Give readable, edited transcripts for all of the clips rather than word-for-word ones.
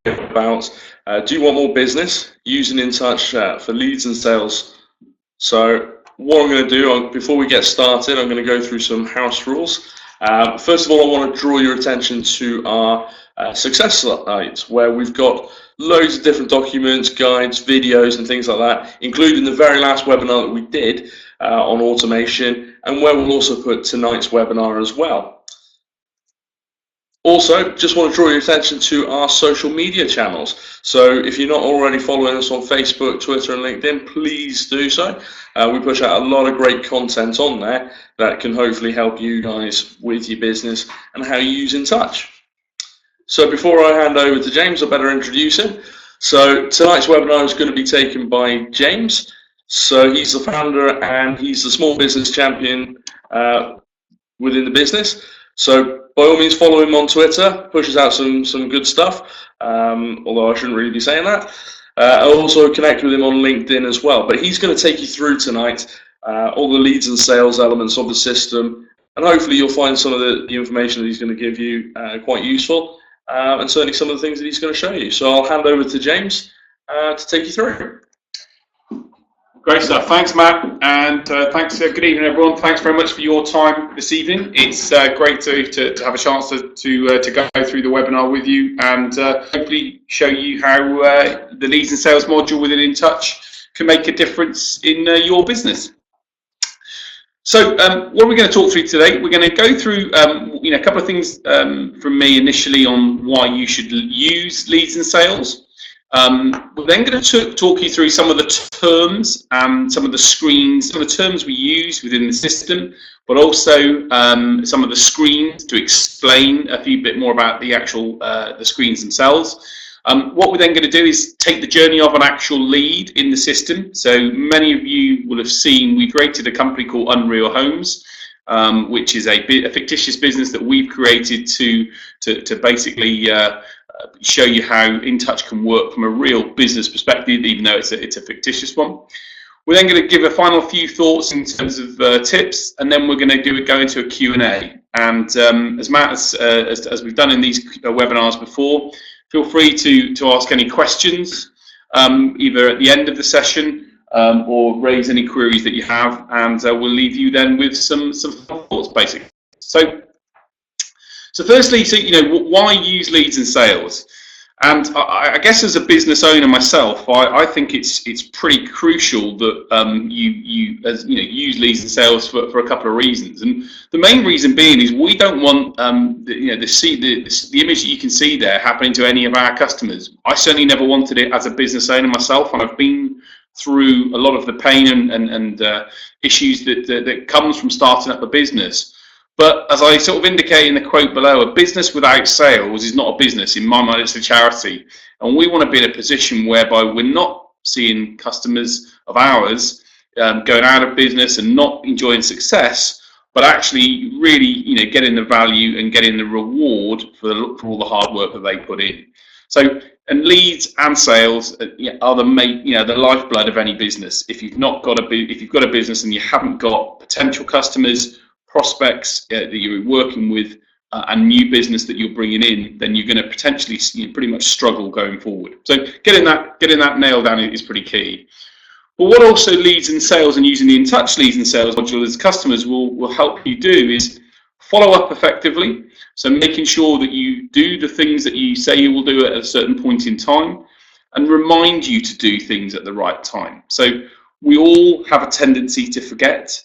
about do you want more business using InTouch for leads and sales. So what I'm going to do, before we get started, I'm going to go through some house rules. First of all, I want to draw your attention to our success slides, where we've got loads of different documents, guides, videos and things like that, including the very last webinar that we did on automation, and where we'll also put tonight's webinar as well. Also, just want to draw your attention to our social media channels. So if you're not already following us on Facebook, Twitter and LinkedIn, please do so. We push out a lot of great content on there that can hopefully help you guys with your business and how you use InTouch. So before I hand over to James, I better introduce him. So tonight's webinar is going to be taken by James. So he's the founder and he's the small business champion within the business. So by all means, follow him on Twitter, pushes out some good stuff, although I shouldn't really be saying that. I'll also connect with him on LinkedIn as well. But he's going to take you through tonight all the leads and sales elements of the system, and hopefully you'll find some of the information that he's going to give you quite useful, and certainly some of the things that he's going to show you. So I'll hand over to James to take you through. Great stuff. Thanks, Matt, and thanks. Good evening, everyone. Thanks very much for your time this evening. It's great to have a chance to go through the webinar with you and hopefully show you how the leads and sales module within InTouch can make a difference in your business. So what are we going to talk through today? We're going to go through a couple of things from me initially on why you should use leads and sales. We're then going to talk you through some of the terms and some of the screens, some of the terms we use within the system, but also some of the screens to explain a few bit more about the actual the screens themselves. What we're then going to do is take the journey of an actual lead in the system. So many of you will have seen we created a company called Unreal Homes, which is a fictitious business that we've created to basically show you how InTouch can work from a real business perspective, even though it's a fictitious one. We're then going to give a final few thoughts in terms of tips, and then we're going to go into a Q&A. And as Matt, as we've done in these webinars before, feel free to ask any questions, either at the end of the session or raise any queries that you have, and we'll leave you then with some thoughts, basically. So firstly, why use leads and sales? And I guess as a business owner myself, I think it's pretty crucial that you use leads and sales for a couple of reasons. And the main reason being is we don't want the image that you can see there happening to any of our customers. I certainly never wanted it as a business owner myself, and I've been through a lot of the pain and issues that comes from starting up a business. But as I sort of indicate in the quote below, a business without sales is not a business. In my mind, it's a charity. And we want to be in a position whereby we're not seeing customers of ours going out of business and not enjoying success, but actually really getting the value and getting the reward for all the hard work that they put in. So, and leads and sales are the lifeblood of any business. If you've got a business and you haven't got potential customers, prospects that you're working with, and new business that you're bringing in, then you're going to potentially pretty much struggle going forward. So getting that nailed down is pretty key. But what also leads in sales and using the InTouch leads and sales module as customers will help you do is follow up effectively. So making sure that you do the things that you say you will do at a certain point in time, and remind you to do things at the right time. So we all have a tendency to forget.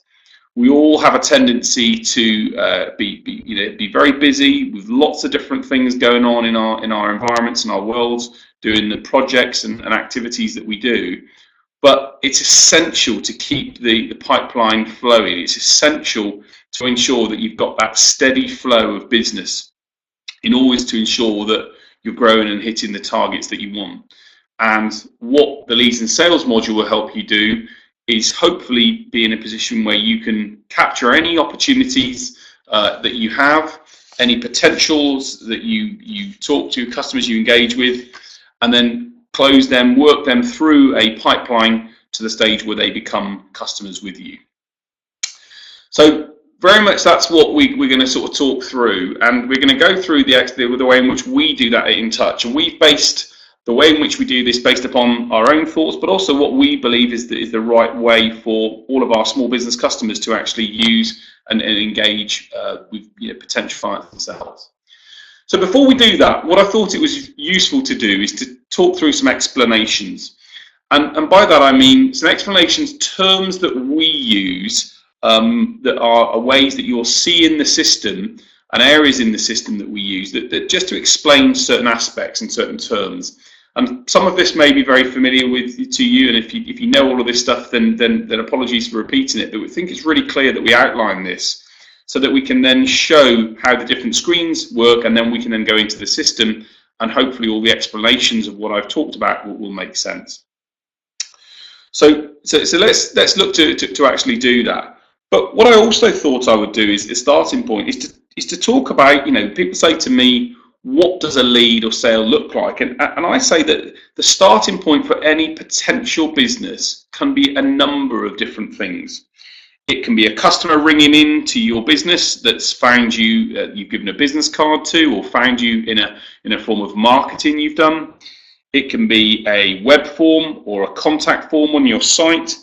We all have a tendency to be very busy with lots of different things going on in our environments and our worlds, doing the projects and activities that we do. But it's essential to keep the pipeline flowing. It's essential to ensure that you've got that steady flow of business in order to ensure that you're growing and hitting the targets that you want. And what the leads and sales module will help you do is hopefully be in a position where you can capture any opportunities that you have, any potentials that you talk to, customers you engage with, and then close them, work them through a pipeline to the stage where they become customers with you. So very much that's what we're going to sort of talk through, and we're going to go through the way in which we do that at InTouch, and we've based the way in which we do this based upon our own thoughts, but also what we believe is the right way for all of our small business customers to actually use and engage with potential clients themselves. So before we do that, what I thought it was useful to do is to talk through some explanations. And by that I mean some explanations, terms that we use that are ways that you'll see in the system and areas in the system that we use that just to explain certain aspects and certain terms. And some of this may be very familiar to you, and if you know all of this stuff, then apologies for repeating it, but we think it's really clear that we outline this so that we can then show how the different screens work, and then we can then go into the system, and hopefully all the explanations of what I've talked about will make sense. So let's look to actually do that. But what I also thought I would do is a starting point is to talk about, people say to me, what does a lead or sale look like? And I say that the starting point for any potential business can be a number of different things. It can be a customer ringing in to your business that's found you, you've given a business card to, or found you in a form of marketing you've done. It can be a web form or a contact form on your site.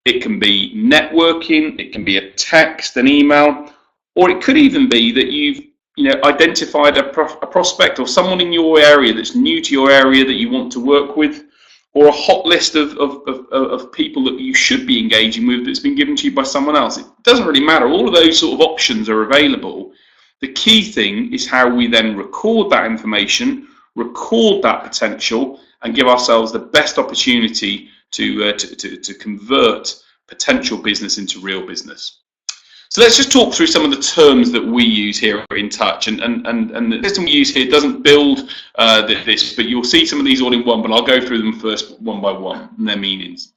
It can be networking. It can be a text, an email, or it could even be that you've identified a prospect or someone in your area that's new to your area that you want to work with, or a hot list of people that you should be engaging with that's been given to you by someone else. It doesn't really matter. All of those sort of options are available. The key thing is how we then record that information, record that potential, and give ourselves the best opportunity to convert potential business into real business. So let's just talk through some of the terms that we use here at InTouch, and the system we use here doesn't build this, but you'll see some of these all in one, but I'll go through them first one by one and their meanings.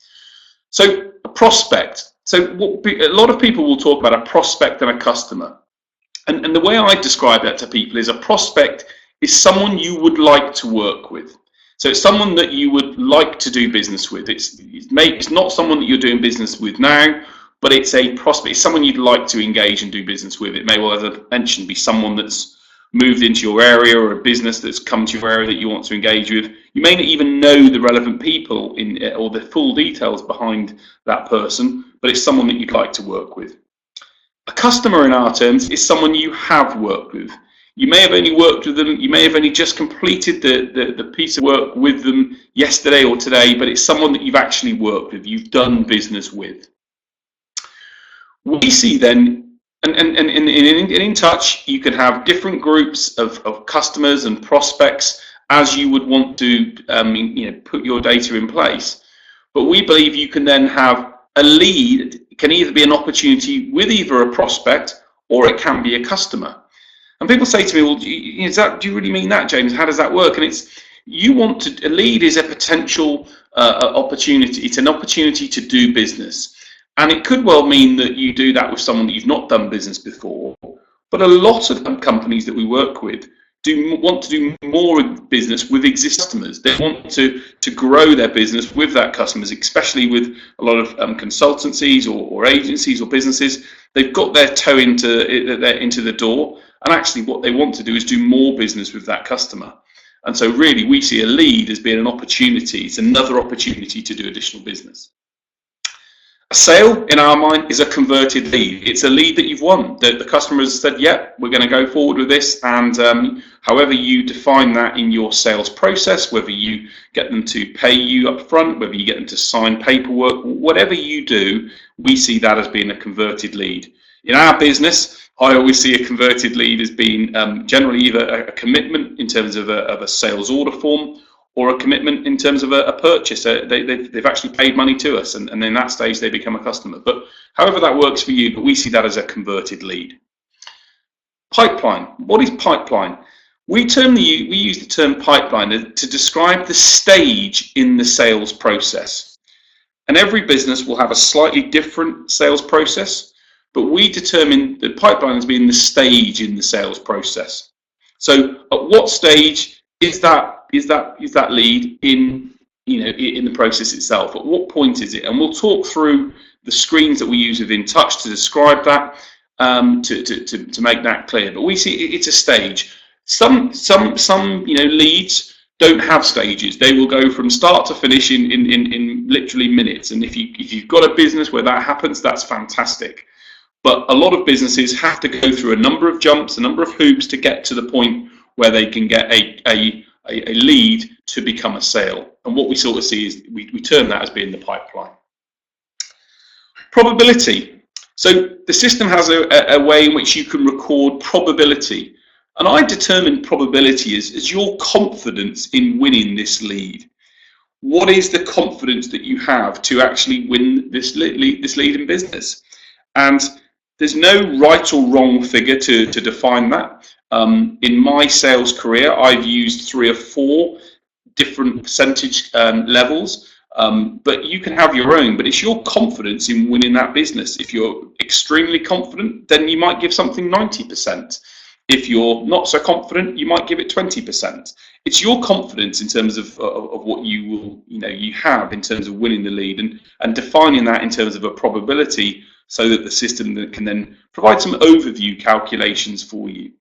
So a prospect. So a lot of people will talk about a prospect and a customer. And the way I describe that to people is a prospect is someone you would like to work with. So it's someone that you would like to do business with. It's not someone that you're doing business with now, but it's a prospect. It's someone you'd like to engage and do business with. It may well, as I mentioned, be someone that's moved into your area or a business that's come to your area that you want to engage with. You may not even know the relevant people or the full details behind that person, but it's someone that you'd like to work with. A customer in our terms is someone you have worked with. You may have only worked with them, you may have only just completed the piece of work with them yesterday or today, but it's someone that you've actually worked with, you've done business with. We see then, and in InTouch, you can have different groups of customers and prospects as you would want to put your data in place. But we believe you can then have a lead. It can either be an opportunity with either a prospect or it can be a customer. And people say to me, well, do you really mean that, James? How does that work? And a lead is a potential opportunity. It's an opportunity to do business. And it could well mean that you do that with someone that you've not done business before. But a lot of companies that we work with want to do more business with existing customers. They want to grow their business with that customers, especially with a lot of consultancies or agencies or businesses. They've got their toe into the door, and actually what they want to do is do more business with that customer. And so really we see a lead as being an opportunity. It's another opportunity to do additional business. A sale, in our mind, is a converted lead. It's a lead that you've won. The customer has said, yeah, we're going to go forward with this, and however you define that in your sales process, whether you get them to pay you up front, whether you get them to sign paperwork, whatever you do, we see that as being a converted lead. In our business, I always see a converted lead as being generally either a commitment in terms of a sales order form, or a commitment in terms of a purchase. They've actually paid money to us, and in that stage they become a customer. But however that works for you, but we see that as a converted lead. Pipeline. What is pipeline? We use the term pipeline to describe the stage in the sales process. And every business will have a slightly different sales process, but we determine the pipeline as being the stage in the sales process. So at what stage is that lead in the process itself? At what point is it? And we'll talk through the screens that we use with InTouch to describe that, to make that clear. But we see it's a stage. Some leads don't have stages. They will go from start to finish in literally minutes. And if you've got a business where that happens, that's fantastic. But a lot of businesses have to go through a number of jumps, a number of hoops to get to the point where they can get a lead to become a sale. And what we sort of see is we term that as being the pipeline. Probability. So the system has a way in which you can record probability. And I determine probability as your confidence in winning this lead. What is the confidence that you have to actually win this lead in business? And there's no right or wrong figure to define that. In my sales career, I've used 3 or 4 different percentage levels, but you can have your own. But it's your confidence in winning that business. If you're extremely confident, then you might give something 90%. If you're not so confident, you might give it 20%. It's your confidence in terms of what you have in terms of winning the lead, and defining that in terms of a probability, so that the system can then provide some overview calculations for you.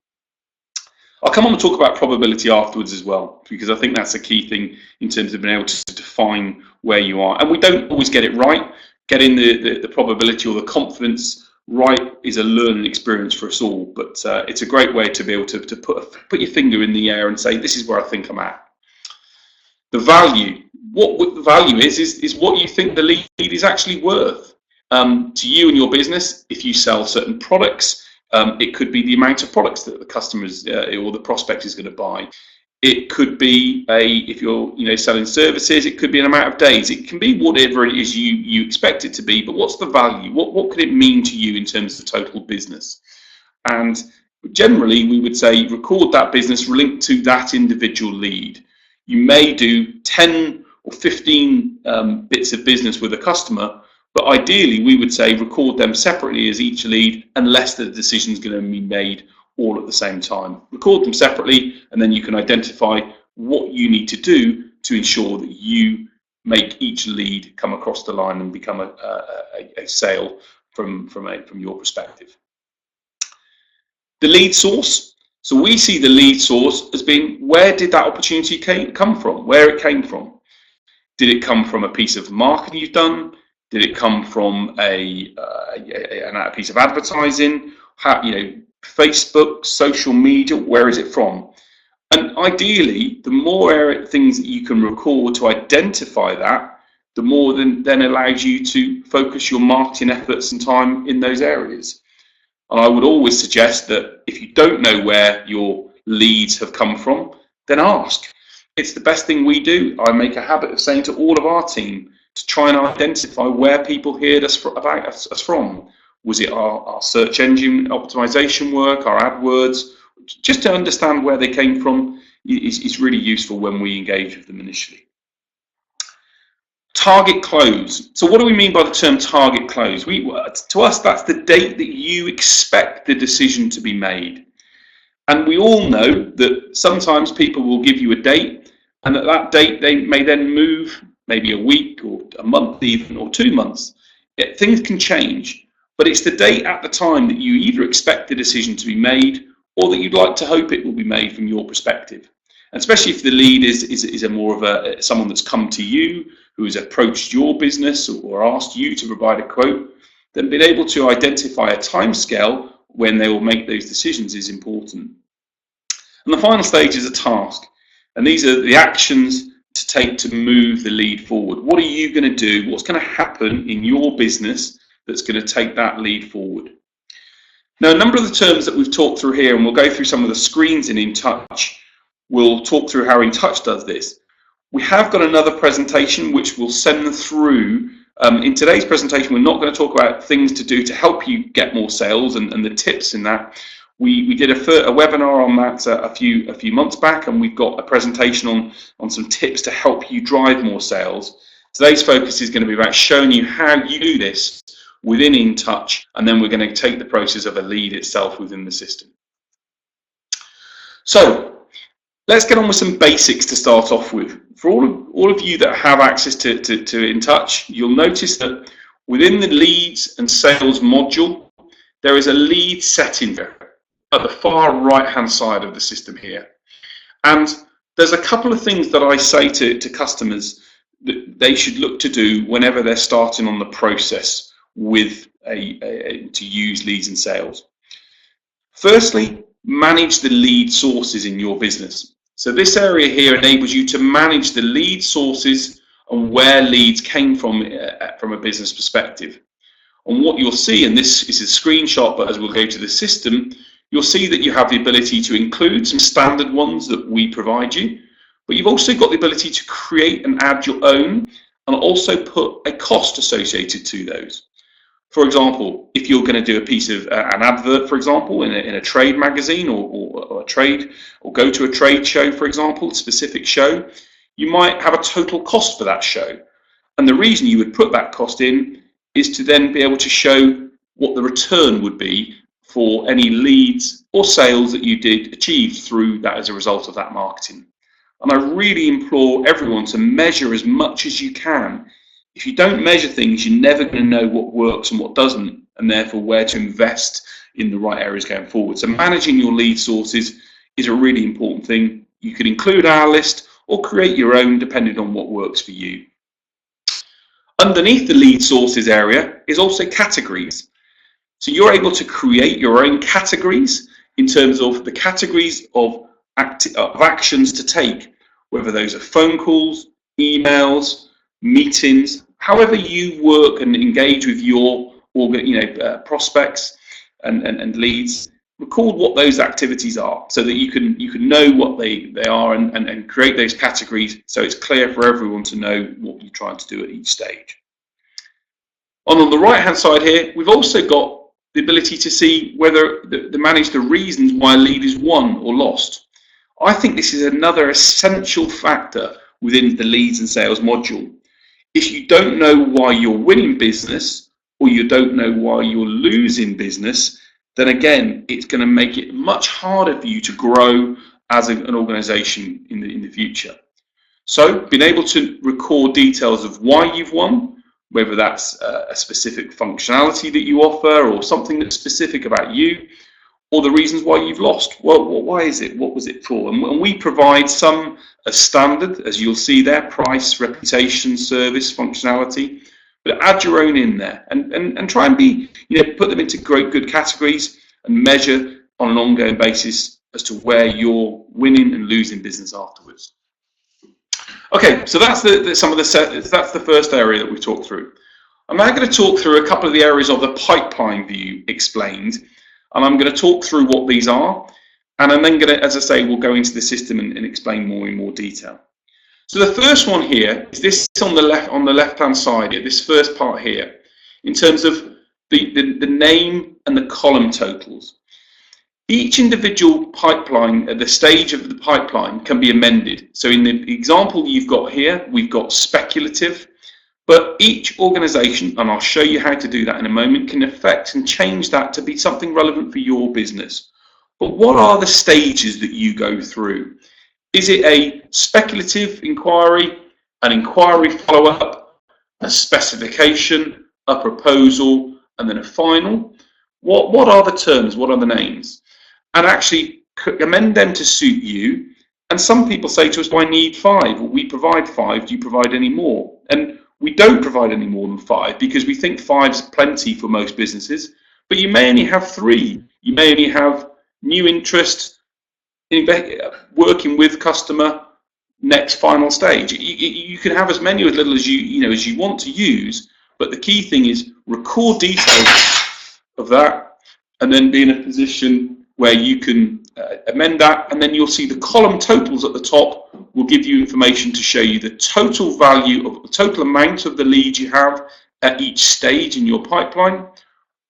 I'll come on and talk about probability afterwards as well, because I think that's a key thing in terms of being able to define where you are. And we don't always get it right. Getting the probability or the confidence right is a learning experience for us all, but it's a great way to be able to put your finger in the air and say, this is where I think I'm at. The value. What the value is what you think the lead is actually worth to you and your business. If you sell certain products, it could be the amount of products that the customers or the prospect is going to buy. It could be if you're selling services, it could be an amount of days. It can be whatever it is you expect it to be, but what's the value? What could it mean to you in terms of total business? And generally, we would say record that business linked to that individual lead. You may do 10 or 15 bits of business with a customer, but ideally, we would say record them separately as each lead, unless the decision is going to be made all at the same time. Record them separately, and then you can identify what you need to do to ensure that you make each lead come across the line and become a sale from your perspective. The lead source. So we see the lead source as being, where did that opportunity come from? Where it came from? Did it come from a piece of marketing you've done? Did it come from a piece of advertising? Facebook, social media, where is it from? And ideally, the more things that you can record to identify that, the more then allows you to focus your marketing efforts and time in those areas. And I would always suggest that if you don't know where your leads have come from, then ask. It's the best thing we do. I make a habit of saying to all of our team to try and identify where people heard about us from. Was it our search engine optimization work, our AdWords? Just to understand where they came from is really useful when we engage with them initially. Target close. So what do we mean by the term target close? To us, that's the date that you expect the decision to be made. And we all know that sometimes people will give you a date, and at that date they may then move maybe a week or a month even, or 2 months. Things can change. But it's the date at the time that you either expect the decision to be made, or that you'd like to hope it will be made from your perspective. And especially if the lead is a more of someone that's come to you, who has approached your business or asked you to provide a quote, then being able to identify a timescale when they will make those decisions is important. And the final stage is a task. And these are the actions to take to move the lead forward. What are you going to do? What's going to happen in your business that's going to take that lead forward? Now, a number of the terms that we've talked through here, and we'll go through some of the screens in InTouch, we'll talk through how InTouch does this. We have got another presentation which we'll send through. In today's presentation, we're not going to talk about things to do to help you get more sales and the tips in that. We did a webinar on that a few months back, and we've got a presentation on some tips to help you drive more sales. Today's focus is going to be about showing you how you do this within InTouch, and then we're going to take the process of a lead itself within the system. So let's get on with some basics to start off with. For all of you that have access to InTouch, you'll notice that within the leads and sales module, there is a lead setting there at the far right-hand side of the system here. And there's a couple of things that I say to customers that they should look to do whenever they're starting on the process with to use leads and sales. Firstly, manage the lead sources in your business. So this area here enables you to manage the lead sources and where leads came from a business perspective. And what you'll see, and this is a screenshot, but as we'll go to the system, you'll see that you have the ability to include some standard ones that we provide you, but you've also got the ability to create and add your own and also put a cost associated to those. For example, if you're going to do a piece of an advert, for example, in a trade magazine or a trade, or go to a trade show, for example, a specific show, you might have a total cost for that show. And the reason you would put that cost in is to then be able to show what the return would be for any leads or sales that you did achieve through that as a result of that marketing. And I really implore everyone to measure as much as you can. If you don't measure things, you're never going to know what works and what doesn't, and therefore where to invest in the right areas going forward. So managing your lead sources is a really important thing. You could include our list or create your own depending on what works for you. Underneath the lead sources area is also categories. So you're able to create your own categories in terms of the categories of actions to take, whether those are phone calls, emails, meetings, however you work and engage with your prospects and leads. Record what those activities are so that you can know what they are and create those categories so it's clear for everyone to know what you're trying to do at each stage. On the right hand side here, we've also got the ability to see whether manage the reasons why a lead is won or lost. I think this is another essential factor within the leads and sales module. If you don't know why you're winning business or you don't know why you're losing business, then again, it's going to make it much harder for you to grow as an organization in the future. So being able to record details of why you've won, whether that's a specific functionality that you offer or something that's specific about you, or the reasons why you've lost. Well, why is it? What was it for? And we provide some as standard, as you'll see there, price, reputation, service, functionality, but add your own in there and try and put them into great good categories and measure on an ongoing basis as to where you're winning and losing business afterwards. Okay, so that's that's the first area that we talked through. I'm now going to talk through a couple of the areas of the pipeline view explained. And I'm going to talk through what these are, and I'm then going to, as I say, we'll go into the system and explain more in more detail. So the first one here is this on the left-hand side here, this first part here, in terms of the name and the column totals. Each individual pipeline at the stage of the pipeline can be amended. So in the example you've got here, we've got speculative. But each organization, and I'll show you how to do that in a moment, can affect and change that to be something relevant for your business. But what are the stages that you go through? Is it a speculative inquiry, an inquiry follow-up, a specification, a proposal, and then a final? What are the terms? What are the names? And actually amend them to suit you. And some people say to us, well, I need 5. Well, we provide 5. Do you provide any more? And we don't provide any more than 5 because we think 5 is plenty for most businesses, but you may only have 3. You may only have new interest, working with customer, next final stage. You can have as many or as little as you want to use, but the key thing is record details of that and then be in a position where you can amend that, and then you'll see the column totals at the top will give you information to show you the total value of the total amount of the leads you have at each stage in your pipeline,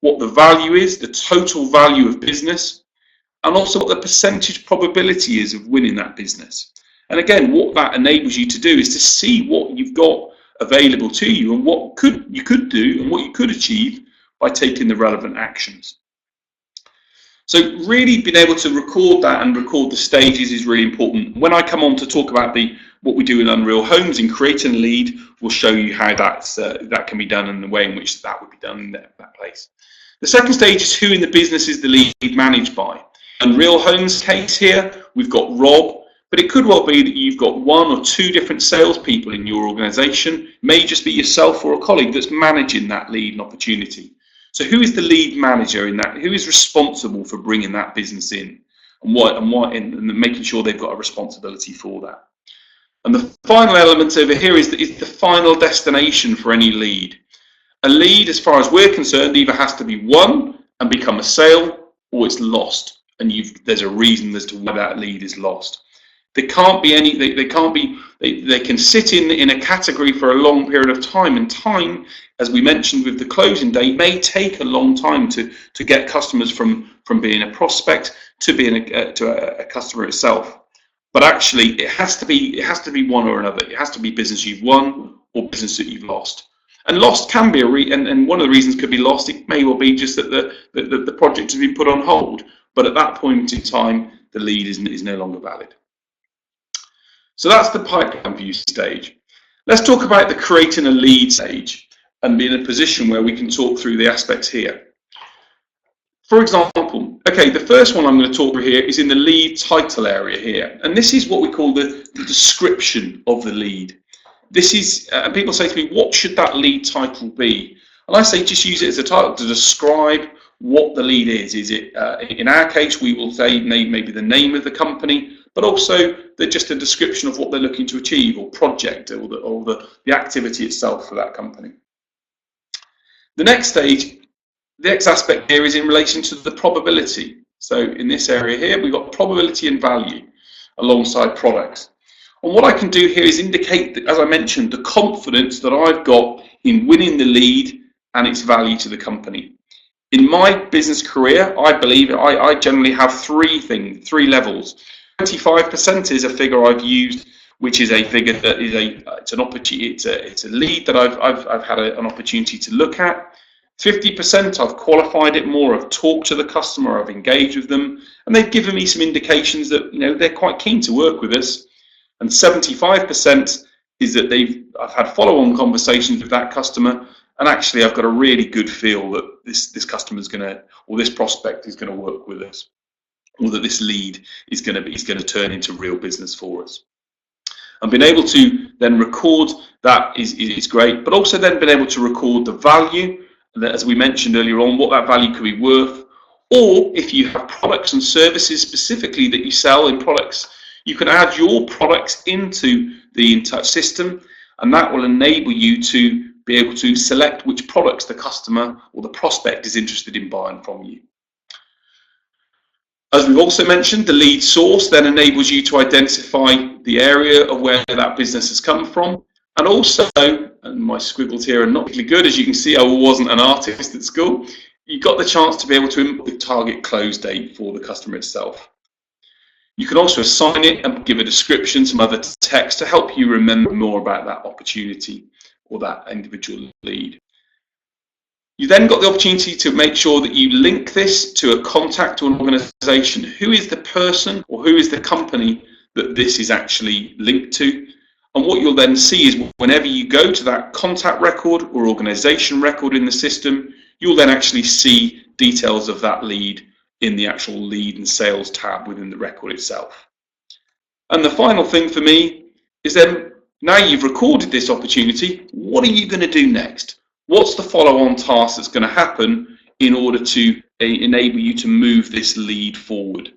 what the value is, the total value of business, and also what the percentage probability is of winning that business. And again, what that enables you to do is to see what you've got available to you and what you could do and what you could achieve by taking the relevant actions. So really being able to record that and record the stages is really important. When I come on to talk about what we do in Unreal Homes in creating a lead, we'll show you how that can be done and the way in which that would be done in that place. The second stage is who in the business is the lead managed by. In Real Homes case here, we've got Rob, but it could well be that you've got one or two different salespeople in your organisation. It may just be yourself or a colleague that's managing that lead and opportunity. So who is the lead manager in that? Who is responsible for bringing that business in, and making sure they've got a responsibility for that? And the final element over here is the final destination for any lead. A lead, as far as we're concerned, either has to be won and become a sale, or it's lost, and there's a reason as to why that lead is lost. There can't be any. They can sit in a category for a long period of time, and time, as we mentioned with the closing date, may take a long time to get customers from being a prospect to being a customer itself. But actually, it has to be one or another. It has to be business you've won or business that you've lost. And lost can be and one of the reasons could be lost. It may well be just that the project has been put on hold. But at that point in time, the lead is no longer valid. So that's the pipeline view stage. Let's talk about the creating a lead stage and be in a position where we can talk through the aspects here. For example, okay, the first one I'm going to talk through here is in the lead title area here. And this is what we call the description of the lead. This is, people say to me, what should that lead title be? And I say just use it as a title to describe what the lead is. Is it, in our case, we will say maybe the name of the company, but also just a description of what they're looking to achieve, or project, or the activity itself for that company. The next stage, the next aspect here is in relation to the probability. So in this area here, we've got probability and value alongside products. And what I can do here is indicate, that, as I mentioned, the confidence that I've got in winning the lead and its value to the company. In my business career, I believe I generally have three levels. 25% is a figure I've used, which is a figure that is it's an opportunity. It's a lead that I've had an opportunity to look at. 50% I've qualified it more. I've talked to the customer. I've engaged with them, and they've given me some indications that they're quite keen to work with us. And 75% is that I've had follow-on conversations with that customer, and actually I've got a really good feel that this customer's or this prospect is going to work with us, or that this lead is going to turn into real business for us. And being able to then record that is great, but also then being able to record the value, that, as we mentioned earlier on, what that value could be worth, or if you have products and services specifically that you sell in products, you can add your products into the InTouch system, and that will enable you to be able to select which products the customer or the prospect is interested in buying from you. As we've also mentioned, the lead source then enables you to identify the area of where that business has come from. And also, and my squiggles here are not particularly good, as you can see, I wasn't an artist at school, you've got the chance to be able to input the target close date for the customer itself. You can also assign it and give a description, some other text to help you remember more about that opportunity or that individual lead. You then got the opportunity to make sure that you link this to a contact or an organisation. Who is the person or who is the company that this is actually linked to? And what you'll then see is whenever you go to that contact record or organisation record in the system, you'll then actually see details of that lead in the actual lead and sales tab within the record itself. And the final thing for me is then, now you've recorded this opportunity, what are you going to do next? What's the follow-on task that's going to happen in order to enable you to move this lead forward?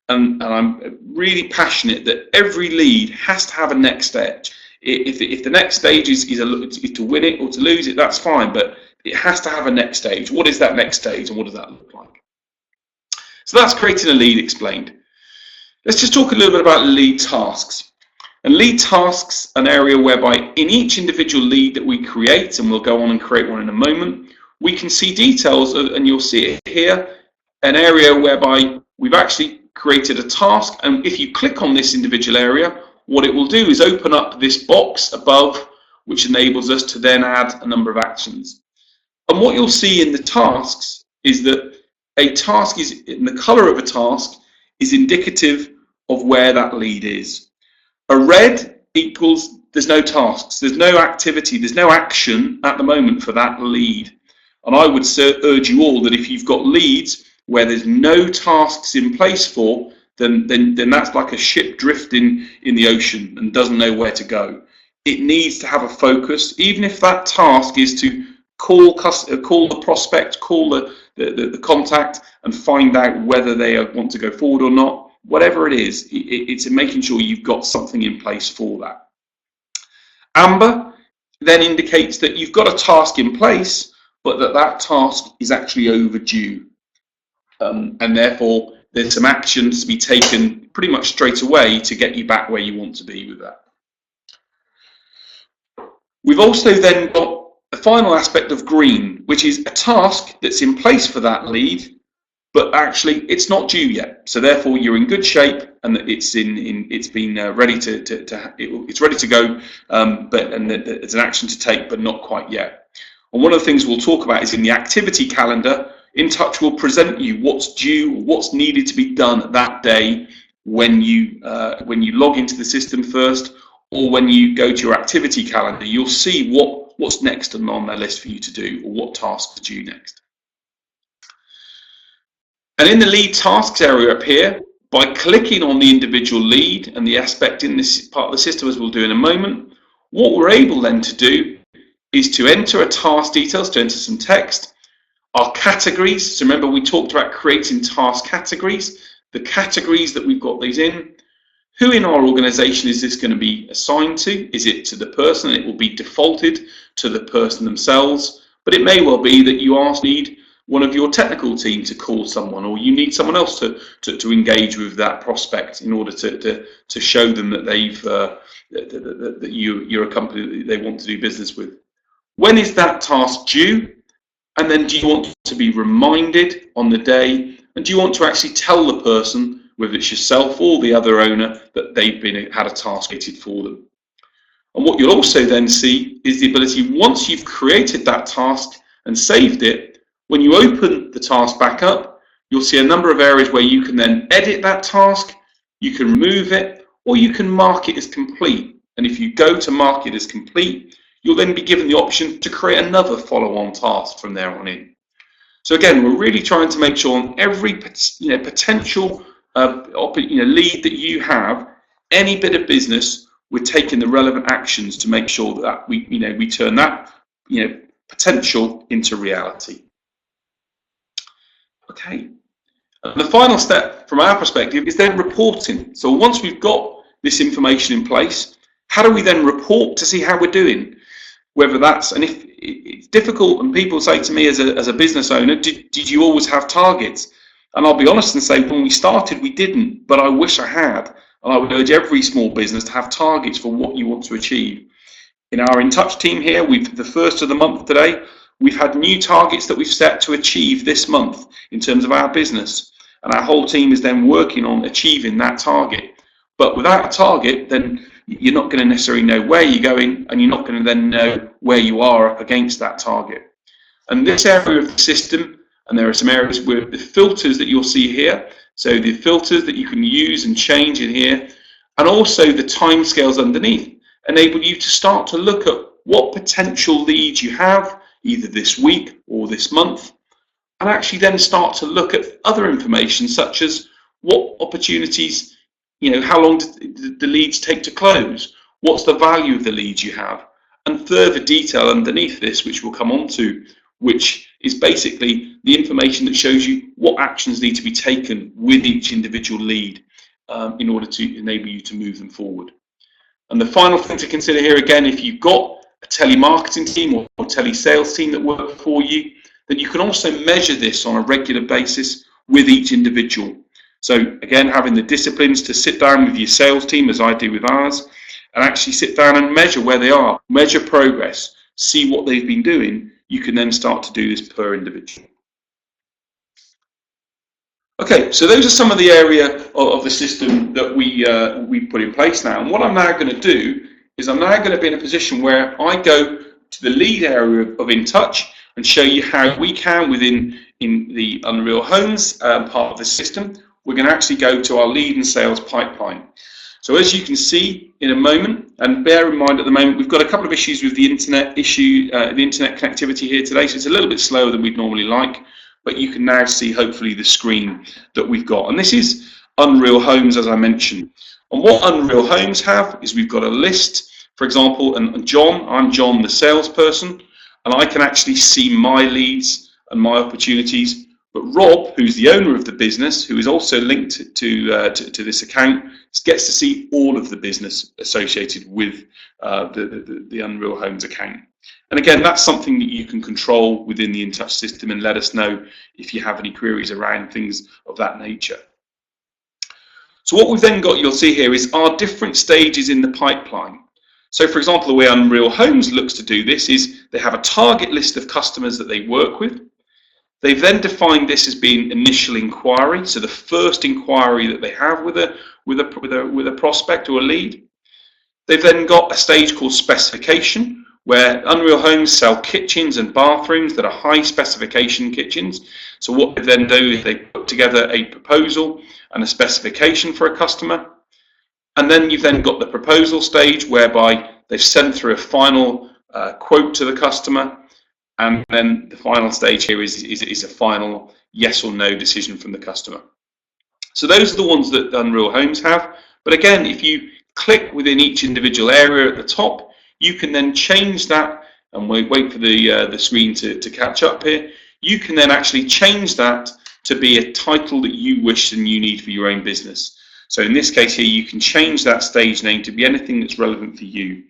And I'm really passionate that every lead has to have a next stage. If the next stage is to win it or to lose it, that's fine, but it has to have a next stage. What is that next stage and what does that look like? So that's creating a lead explained. Let's just talk a little bit about lead tasks. And lead tasks, an area whereby in each individual lead that we create, and we'll go on and create one in a moment, we can see details, and you'll see it here, an area whereby we've actually created a task, and if you click on this individual area, what it will do is open up this box above, which enables us to then add a number of actions. And what you'll see in the tasks is that a task is, in the color of a task, is indicative of where that lead is. A red equals there's no tasks, there's no activity, there's no action at the moment for that lead. And I would urge you all that if you've got leads where there's no tasks in place for, then that's like a ship drifting in the ocean and doesn't know where to go. It needs to have a focus, even if that task is to call the prospect, call the contact, and find out whether they want to go forward or not. Whatever it is, it's making sure you've got something in place for that. Amber then indicates that you've got a task in place, but that task is actually overdue. And therefore, there's some actions to be taken pretty much straight away to get you back where you want to be with that. We've also then got the final aspect of green, which is a task that's in place for that lead, but actually it's not due yet. So therefore, you're in good shape, and it's been ready it's ready to go, and it's an action to take, but not quite yet. And one of the things we'll talk about is in the activity calendar. InTouch will present you what's due, what's needed to be done that day when you log into the system first, or when you go to your activity calendar. You'll see what's next on their list for you to do, or what tasks are due next. And in the lead tasks area up here, by clicking on the individual lead and the aspect in this part of the system, as we'll do in a moment, what we're able then to do is to enter a task details, to enter some text, our categories. So remember, we talked about creating task categories, the categories that we've got these in. Who in our organization is this going to be assigned to? Is it to the person? It will be defaulted to the person themselves, but it may well be that you need one of your technical team to call someone, or you need someone else to engage with that prospect in order to show them that that you're a company that they want to do business with. When is that task due? And then do you want to be reminded on the day? And do you want to actually tell the person, whether it's yourself or the other owner, that they've had a task created for them? And what you'll also then see is the ability, once you've created that task and saved it, when you open the task back up, you'll see a number of areas where you can then edit that task, you can remove it, or you can mark it as complete. And if you go to mark it as complete, you'll then be given the option to create another follow-on task from there on in. So again, we're really trying to make sure on every potential lead that you have, any bit of business, we're taking the relevant actions to make sure that we turn that potential into reality. Okay. And the final step from our perspective is then reporting. So once we've got this information in place, how do we then report to see how we're doing? Whether that's, and if it's difficult, and people say to me as a business owner, did you always have targets? And I'll be honest and say, when we started, we didn't, but I wish I had. And I would urge every small business to have targets for what you want to achieve. In our InTouch team here, the first of the month today, we've had new targets that we've set to achieve this month in terms of our business. And our whole team is then working on achieving that target. But without a target, then you're not going to necessarily know where you're going, and you're not going to then know where you are up against that target. And this area of the system, and there are some areas where the filters that you'll see here, so the filters that you can use and change in here, and also the timescales underneath, enable you to start to look at what potential leads you have, either this week or this month, and actually then start to look at other information such as what opportunities, how long do the leads take to close? What's the value of the leads you have? And further detail underneath this, which we'll come on to, which is basically the information that shows you what actions need to be taken with each individual lead in order to enable you to move them forward. And the final thing to consider here, again, if you've got a telemarketing team or telesales team that work for you, then you can also measure this on a regular basis with each individual. So again, having the disciplines to sit down with your sales team, as I do with ours, and actually sit down and measure where they are, measure progress, see what they've been doing. You can then start to do this per individual. Okay, so those are some of the area of the system that we put in place now. And what I'm now going to do is I'm now going to be in a position where I go to the lead area of InTouch and show you how we can, in the Unreal Homes part of the system, we're going to actually go to our lead and sales pipeline. So as you can see in a moment, and bear in mind at the moment we've got a couple of issues with the internet connectivity here today, so it's a little bit slower than we'd normally like, but you can now see hopefully the screen that we've got. And this is Unreal Homes, as I mentioned. And what Unreal Homes have is we've got a list, for example, and I'm John, the salesperson, and I can actually see my leads and my opportunities. But Rob, who's the owner of the business, who is also linked to this account, gets to see all of the business associated with the Unreal Homes account. And again, that's something that you can control within the InTouch system and let us know if you have any queries around things of that nature. So what we've then got, you'll see here, is our different stages in the pipeline. So for example, the way Unreal Homes looks to do this is they have a target list of customers that they work with. They've then defined this as being initial inquiry, so the first inquiry that they have with a prospect or a lead. They've then got a stage called specification, where Unreal Homes sell kitchens and bathrooms that are high specification kitchens. So what they then do is they put together a proposal and a specification for a customer. And then you've then got the proposal stage, whereby they've sent through a final quote to the customer. And then the final stage here is a final yes or no decision from the customer. So those are the ones that Unreal Homes have. But again, if you click within each individual area at the top, you can then change that, and wait for the screen to catch up here. You can then actually change that to be a title that you wish and you need for your own business. So in this case here, you can change that stage name to be anything that's relevant for you.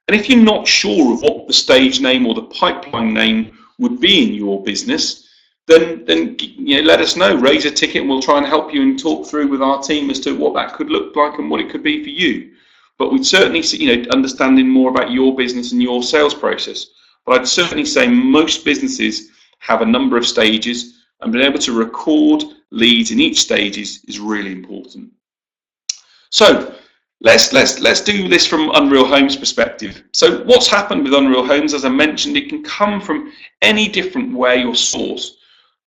And if you're not sure of what the stage name or the pipeline name would be in your business, then let us know. Raise a ticket and we'll try and help you and talk through with our team as to what that could look like and what it could be for you. But we'd certainly see, understanding more about your business and your sales process. But I'd certainly say most businesses have a number of stages, and being able to record leads in each stage is really important. So let's do this from Unreal Homes perspective. So what's happened with Unreal Homes, as I mentioned, it can come from any different way or source.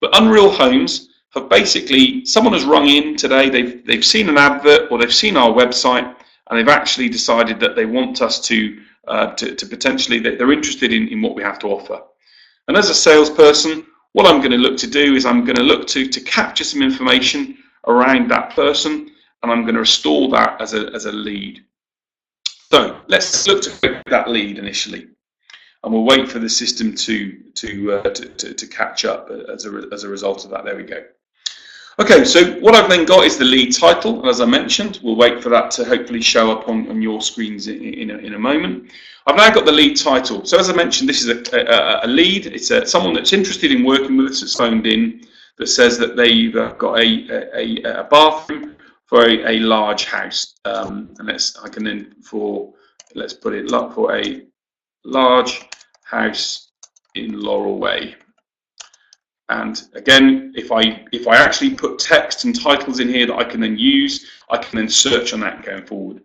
But Unreal Homes have basically, someone has rung in today, they've seen an advert or they've seen our website, and they've actually decided that they want us to potentially, that they're interested in what we have to offer. And as a salesperson, what I'm going to look to do is I'm going to look to capture some information around that person, and I'm going to restore that as a lead. So let's look to click that lead initially, and we'll wait for the system to catch up as a result of that. There we go. Okay, so what I've then got is the lead title, and as I mentioned, we'll wait for that to hopefully show up on your screens in a moment. I've now got the lead title. So as I mentioned, this is a lead. It's someone that's interested in working with us that's phoned in, that says that they've got a bathroom for a large house, and let's put it for a large house in Laurel Way. And again, if I actually put text and titles in here that I can then use, I can then search on that going forward.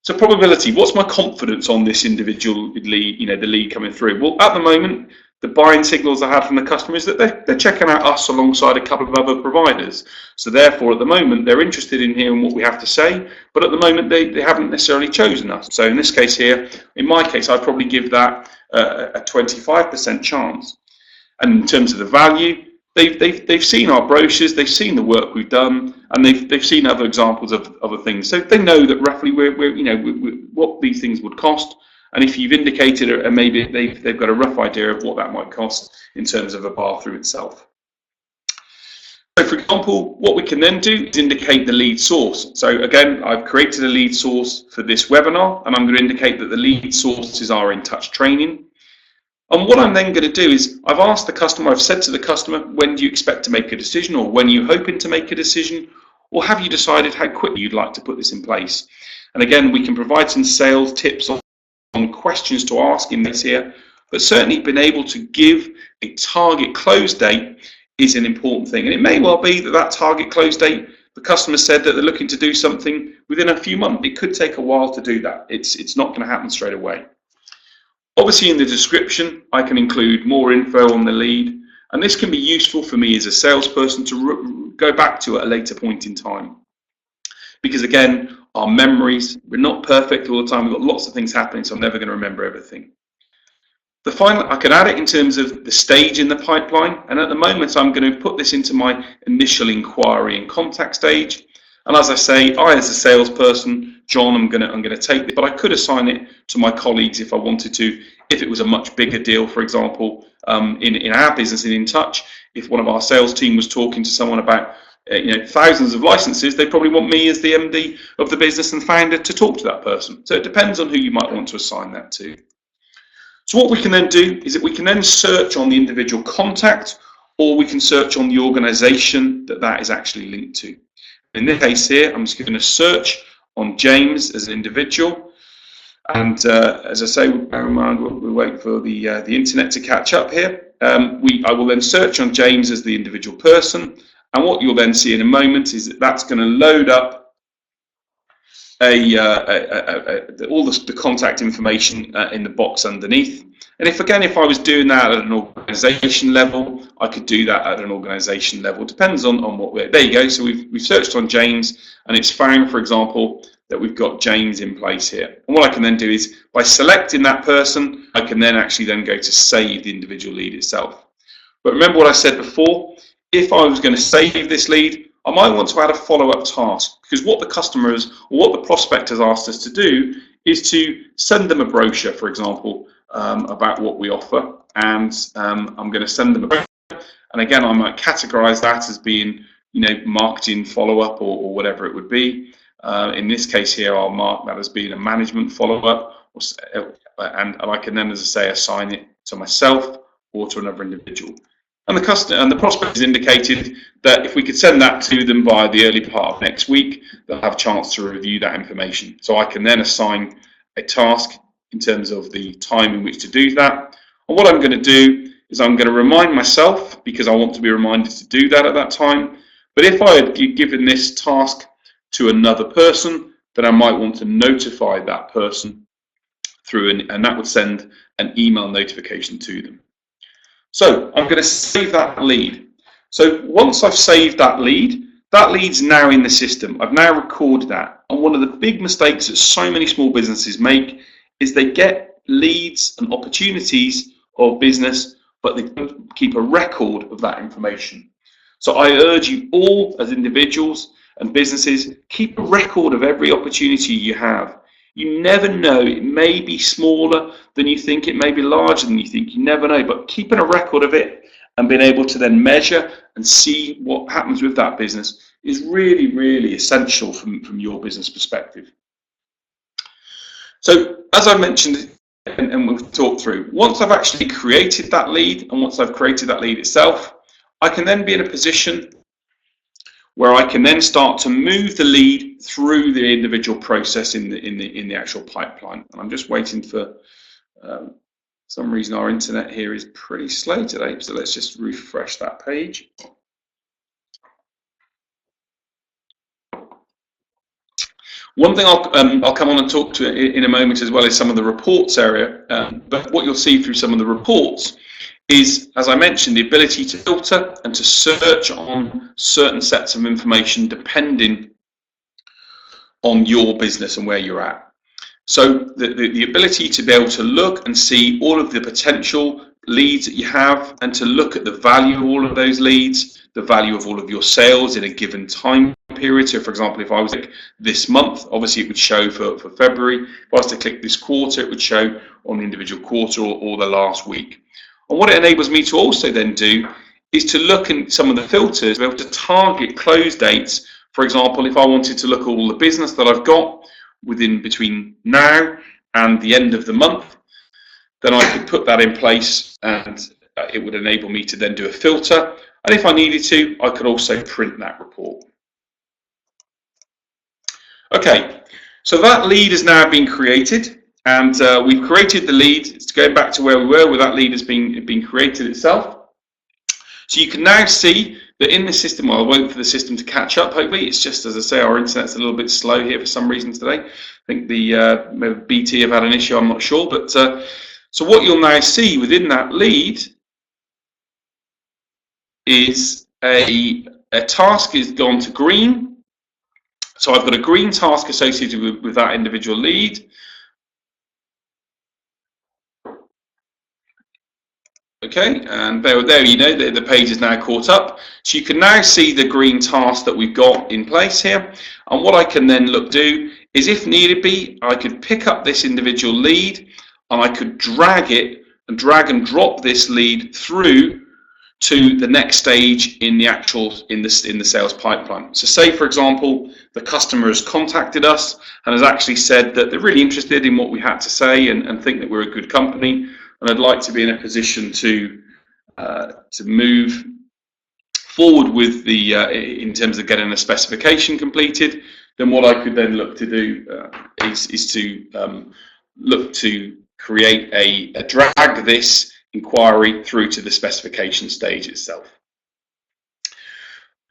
So probability, what's my confidence on this individual lead, the lead coming through? Well, at the moment, the buying signals I have from the customer is that they're checking out us alongside a couple of other providers. So therefore, at the moment, they're interested in hearing what we have to say, but at the moment, they haven't necessarily chosen us. So in this case here, in my case, I'd probably give that a 25% chance. And in terms of the value, they've seen our brochures, they've seen the work we've done, and they've seen other examples of other things. So they know that roughly what these things would cost. And if you've indicated, and maybe they've got a rough idea of what that might cost in terms of a bathroom itself. So for example, what we can then do is indicate the lead source. So again, I've created a lead source for this webinar, and I'm going to indicate that the lead source is our InTouch training. And what I'm then going to do is I've asked the customer, I've said to the customer, when do you expect to make a decision, or when are you hoping to make a decision, or have you decided how quickly you'd like to put this in place? And again, we can provide some sales tips on questions to ask in this here, but certainly being able to give a target close date is an important thing. And it may well be that target close date, the customer said that they're looking to do something within a few months. It could take a while to do that. It's not going to happen straight away. Obviously, in the description, I can include more info on the lead, and this can be useful for me as a salesperson to go back to at a later point in time. Because again, our memories. We're not perfect all the time. We've got lots of things happening, so I'm never going to remember everything. The final, I can add it in terms of the stage in the pipeline, and at the moment I'm going to put this into my initial inquiry and contact stage. And as I say, I as a salesperson, John, I'm going to take it, but I could assign it to my colleagues if I wanted to, if it was a much bigger deal, for example, in our business in Touch. If one of our sales team was talking to someone about thousands of licenses, they probably want me as the MD of the business and founder to talk to that person. So it depends on who you might want to assign that to. So what we can then do is that we can then search on the individual contact, or we can search on the organization that is actually linked to. In this case here, I'm just going to search on James as an individual. And as I say, bear in mind, we'll wait for the internet to catch up here. I will then search on James as the individual person. And what you'll then see in a moment is that that's going to load up all the contact information in the box underneath. And if I was doing that at an organization level, I could do that at an organization level. Depends on what we're. There you go. So we've searched on James, and it's found, for example, that we've got James in place here. And what I can then do is, by selecting that person, I can then actually then go to save the individual lead itself. But remember what I said before, if I was going to save this lead, I might want to add a follow-up task, because what the customers or what the prospect has asked us to do is to send them a brochure, for example, about what we offer, and I'm going to send them a brochure. And again, I might categorize that as being, marketing follow-up or whatever it would be. In this case here, I'll mark that as being a management follow-up, and I can then, as I say, assign it to myself or to another individual. And the prospect has indicated that if we could send that to them by the early part of next week, they'll have a chance to review that information. So I can then assign a task in terms of the time in which to do that. And what I'm going to do is I'm going to remind myself, because I want to be reminded to do that at that time. But if I had given this task to another person, then I might want to notify that person through, and that would send an email notification to them. So I'm going to save that lead. So once I've saved that lead's now in the system. I've now recorded that. And one of the big mistakes that so many small businesses make is they get leads and opportunities of business, but they don't keep a record of that information. So I urge you all as individuals and businesses, keep a record of every opportunity you have. You never know, it may be smaller than you think, it may be larger than you think, you never know, but keeping a record of it and being able to then measure and see what happens with that business is really, really essential from your business perspective. So as I mentioned, and we've talked through, once I've actually created that lead and once I've created that lead itself, I can then be in a position where I can then start to move the lead through the individual process in the actual pipeline. And I'm just waiting for some reason our internet here is pretty slow today, so let's just refresh that page. One thing I'll come on and talk to in a moment as well is some of the reports area, but what you'll see through some of the reports is, as I mentioned, the ability to filter and to search on certain sets of information depending on your business and where you're at. So the ability to be able to look and see all of the potential leads that you have and to look at the value of all of those leads, the value of all of your sales in a given time period. So for example, if I was to click this month, obviously it would show for February. If I was to click this quarter, it would show on the individual quarter or the last week. And what it enables me to also then do is to look at some of the filters, be able to target close dates. For example, if I wanted to look at all the business that I've got between now and the end of the month, then I could put that in place and it would enable me to then do a filter. And if I needed to, I could also print that report. Okay, so that lead has now been created. And we've created the lead. It's going back to where we were, where that lead has been created itself. So you can now see that in the system, well, I'll wait for the system to catch up, hopefully. It's just, as I say, our internet's a little bit slow here for some reason today. I think the maybe BT have had an issue, I'm not sure. But so what you'll now see within that lead is a task is gone to green, So I've got a green task associated with that individual lead. Okay, and there you know, the page is now caught up. So you can now see the green task that we've got in place here. And what I can then look do is, if needed be, I could pick up this individual lead and I could drag and drop this lead through to the next stage in the sales pipeline. So say, for example, the customer has contacted us and has actually said that they're really interested in what we had to say and think that we're a good company, and I'd like to be in a position to move forward with in terms of getting a specification completed. Then what I could then look to do is to look to create drag this inquiry through to the specification stage itself.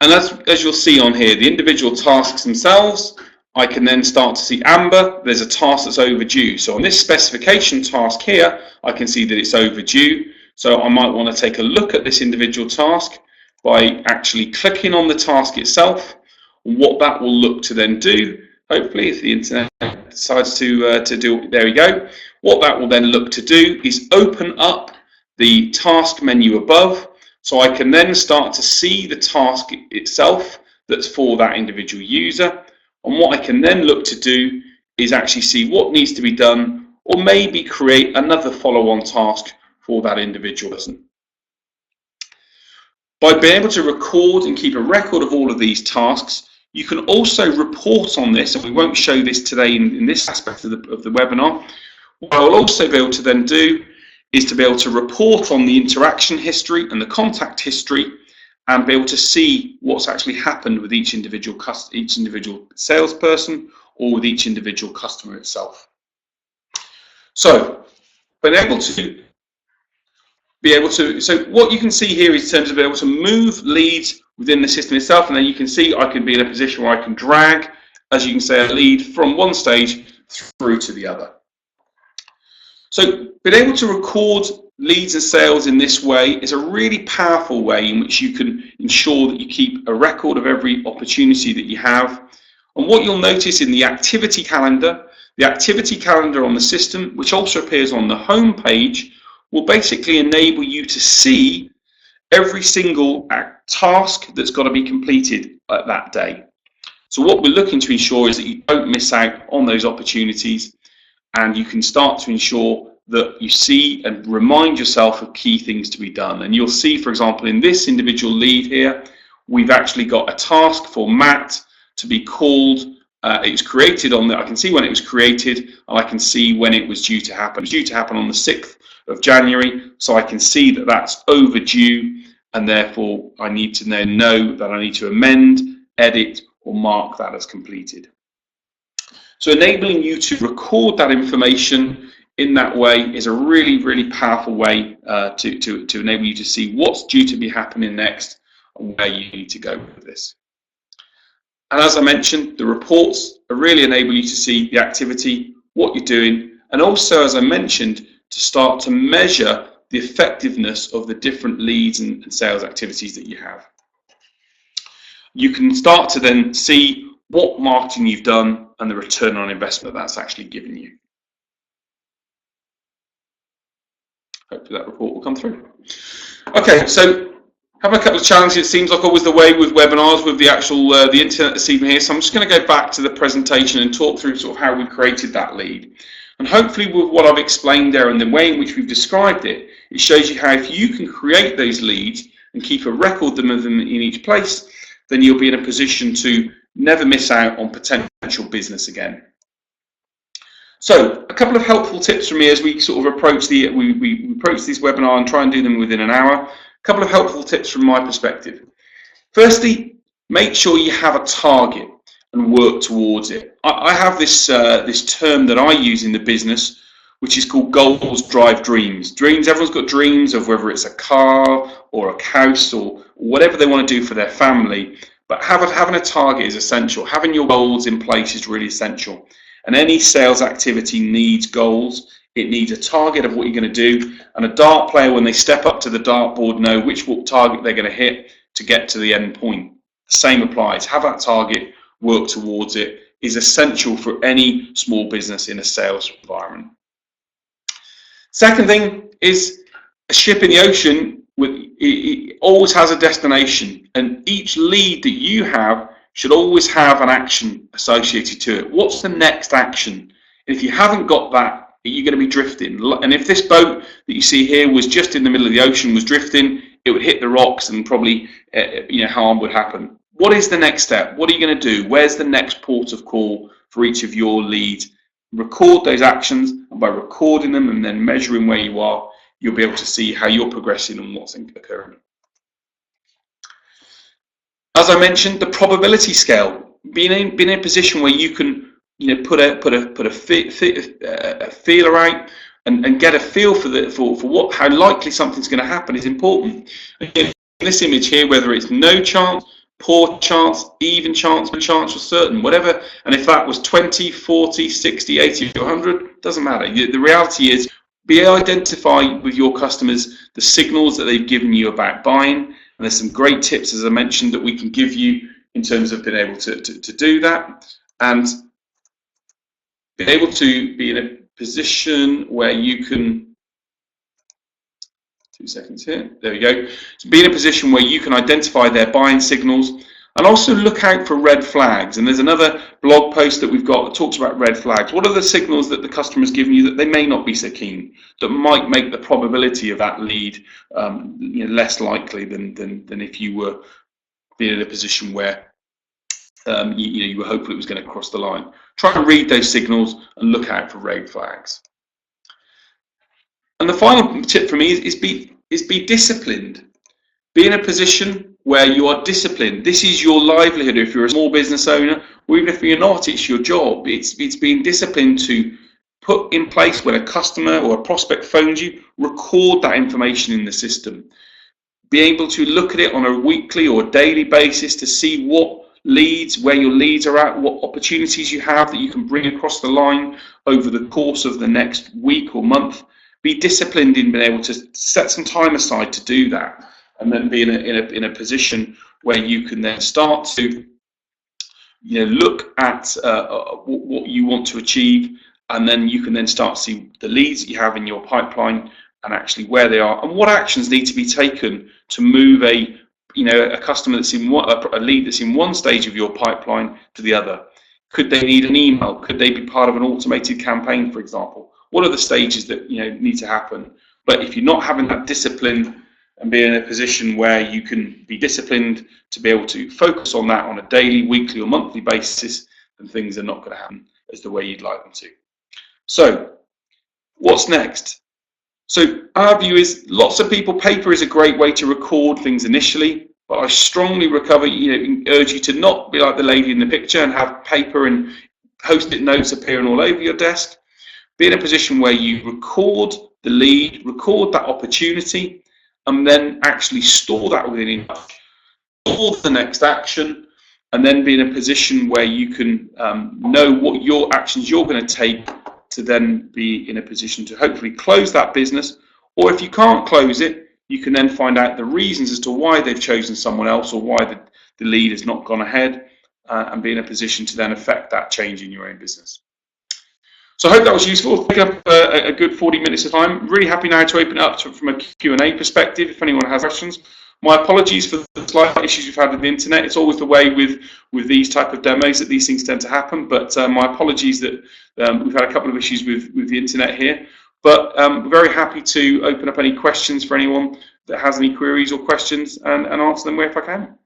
And as you'll see on here, the individual tasks themselves, I can then start to see amber, there's a task that's overdue. So on this specification task here, I can see that it's overdue. So I might want to take a look at this individual task by actually clicking on the task itself, and what that will look to then do, hopefully, if the internet decides to do, there we go. What that will then look to do is open up the task menu above, so I can then start to see the task itself that's for that individual user. And what I can then look to do is actually see what needs to be done, or maybe create another follow-on task for that individual person. By being able to record and keep a record of all of these tasks, you can also report on this, and we won't show this today in this aspect of the webinar. What I'll also be able to then do is to be able to report on the interaction history and the contact history, and be able to see what's actually happened with each individual salesperson or with each individual customer itself. So, so what you can see here is in terms of being able to move leads within the system itself, and then you can see I can be in a position where I can drag, as you can say, a lead from one stage through to the other. So being able to record leads and sales in this way is a really powerful way in which you can ensure that you keep a record of every opportunity that you have. And what you'll notice in the activity calendar on the system, which also appears on the home page, will basically enable you to see every single task that's got to be completed at that day. So what we're looking to ensure is that you don't miss out on those opportunities, and you can start to ensure that you see and remind yourself of key things to be done. And you'll see, for example, in this individual lead here, we've actually got a task for Matt to be called. It was created on I can see when it was created, and I can see when it was due to happen. It was due to happen on the 6th of January, so I can see that that's overdue, and therefore I need to then know that I need to amend, edit, or mark that as completed. So enabling you to record that information in that way is a really, really powerful way to enable you to see what's due to be happening next and where you need to go with this. And as I mentioned, the reports really enable you to see the activity, what you're doing, and also, as I mentioned, to start to measure the effectiveness of the different leads and sales activities that you have. You can start to then see what marketing you've done and the return on investment that's actually given you. Hopefully that report will come through. Okay, so having a couple of challenges, it seems like always the way with webinars, with the actual the internet this evening here. So I'm just going to go back to the presentation and talk through sort of how we created that lead. And hopefully with what I've explained there and the way in which we've described it, it shows you how if you can create those leads and keep a record of them in each place, then you'll be in a position to never miss out on potential business again. So a couple of helpful tips from me as we sort of approach we approach this webinar and try and do them within an hour. A couple of helpful tips from my perspective. Firstly, make sure you have a target and work towards it. I have this term that I use in the business, which is called goals drive dreams. Dreams, everyone's got dreams of whether it's a car or a house or whatever they want to do for their family, but having a target is essential. Having your goals in place is really essential. And any sales activity needs goals. It needs a target of what you're going to do. And a dart player, when they step up to the dartboard, know which target they're going to hit to get to the end point. The same applies. Have that target, work towards it is essential for any small business in a sales environment. Second thing is a ship in the ocean it always has a destination, and each lead that you have should always have an action associated to it. What's the next action? If you haven't got that, you're going to be drifting. And if this boat that you see here was just in the middle of the ocean, was drifting, it would hit the rocks and probably harm would happen. What is the next step? What are you going to do? Where's the next port of call for each of your leads? Record those actions, and by recording them and then measuring where you are, you'll be able to see how you're progressing and what's occurring. As I mentioned, the probability scale, being in a position where you can put a feeler out and get a feel for how likely something's going to happen is important. In this image here, whether it's no chance, poor chance, even chance, no chance, or certain, whatever, and if that was 20, 40, 60, 80, or 100, doesn't matter. The reality is, identify with your customers the signals that they've given you about buying, and there's some great tips, as I mentioned, that we can give you in terms of being able to do that, and being able to be in a position where you can, 2 seconds here, there we go, so be in a position where you can identify their buying signals and also look out for red flags. And there's another blog post that we've got that talks about red flags. What are the signals that the customer's giving you that they may not be so keen, that might make the probability of that lead less likely than if you were being in a position where you were hopeful it was going to cross the line. Try and read those signals and look out for red flags. And the final tip for me is be disciplined. Be in a position where you are disciplined. This is your livelihood. If you're a small business owner, or even if you're not, it's your job. It's being disciplined to put in place when a customer or a prospect phones you, record that information in the system. Be able to look at it on a weekly or daily basis to see what leads, where your leads are at, what opportunities you have that you can bring across the line over the course of the next week or month. Be disciplined in being able to set some time aside to do that, and then be in a position where you can then start to look at what you want to achieve, and then you can then start to see the leads that you have in your pipeline and actually where they are and what actions need to be taken to move a customer that's in a lead that's in one stage of your pipeline to the other. Could they need an email? Could they be part of an automated campaign, for example? What are the stages that need to happen? But if you're not having that discipline and be in a position where you can be disciplined to be able to focus on that on a daily, weekly, or monthly basis, then things are not going to happen as the way you'd like them to. So, what's next? So our view is lots of people, paper is a great way to record things initially, but I strongly urge you to not be like the lady in the picture and have paper and post-it notes appearing all over your desk. Be in a position where you record the lead, record that opportunity, and then actually store that within email. Store the next action, and then be in a position where you can know what your actions you're going to take to then be in a position to hopefully close that business. Or if you can't close it, you can then find out the reasons as to why they've chosen someone else or why the lead has not gone ahead, and be in a position to then affect that change in your own business. So I hope that was useful. Take up a good 40 minutes of time. Really happy now to open it up from a Q&A perspective if anyone has questions. My apologies for the slight issues we've had with the internet. It's always the way with these type of demos that these things tend to happen. But my apologies that we've had a couple of issues with the internet here. But we're very happy to open up any questions for anyone that has any queries or questions and answer them if I can.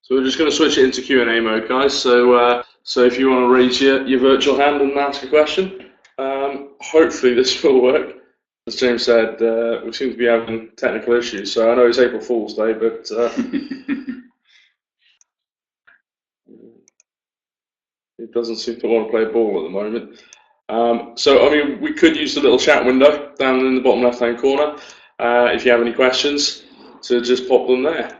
So we're just going to switch it into Q&A mode, guys. So if you want to raise your virtual hand and ask a question, hopefully this will work. As James said, we seem to be having technical issues. So I know it's April Fool's Day, but it doesn't seem to want to play ball at the moment. So I mean, we could use the little chat window down in the bottom left-hand corner. If you have any questions, to just pop them there.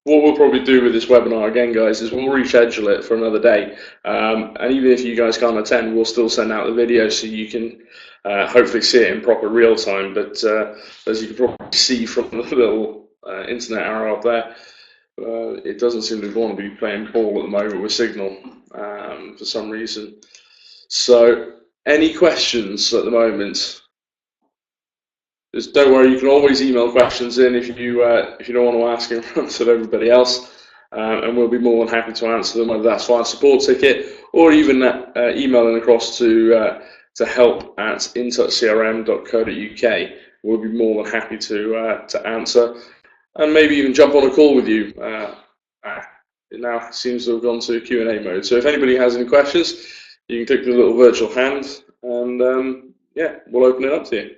What we'll probably do with this webinar again, guys, is we'll reschedule it for another day. And even if you guys can't attend, we'll still send out the video so you can hopefully see it in proper real time. But as you can probably see from the little internet arrow up there, It doesn't seem to want to be playing ball at the moment with Signal for some reason. So, any questions at the moment? Just don't worry, you can always email questions in if you don't want to ask in front of everybody else, and we'll be more than happy to answer them, whether that's via support ticket or even emailing across to help@intouchcrm.co.uk. We'll be more than happy to answer, and maybe even jump on a call with you. It now seems to have gone to Q&A mode. So if anybody has any questions, you can click the little virtual hand, and yeah, we'll open it up to you.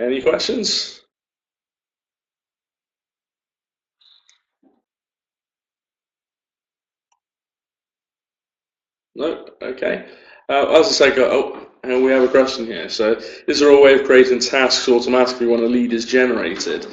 Any questions? No? Okay. As I say, and we have a question here. So, is there a way of creating tasks automatically when a lead is generated?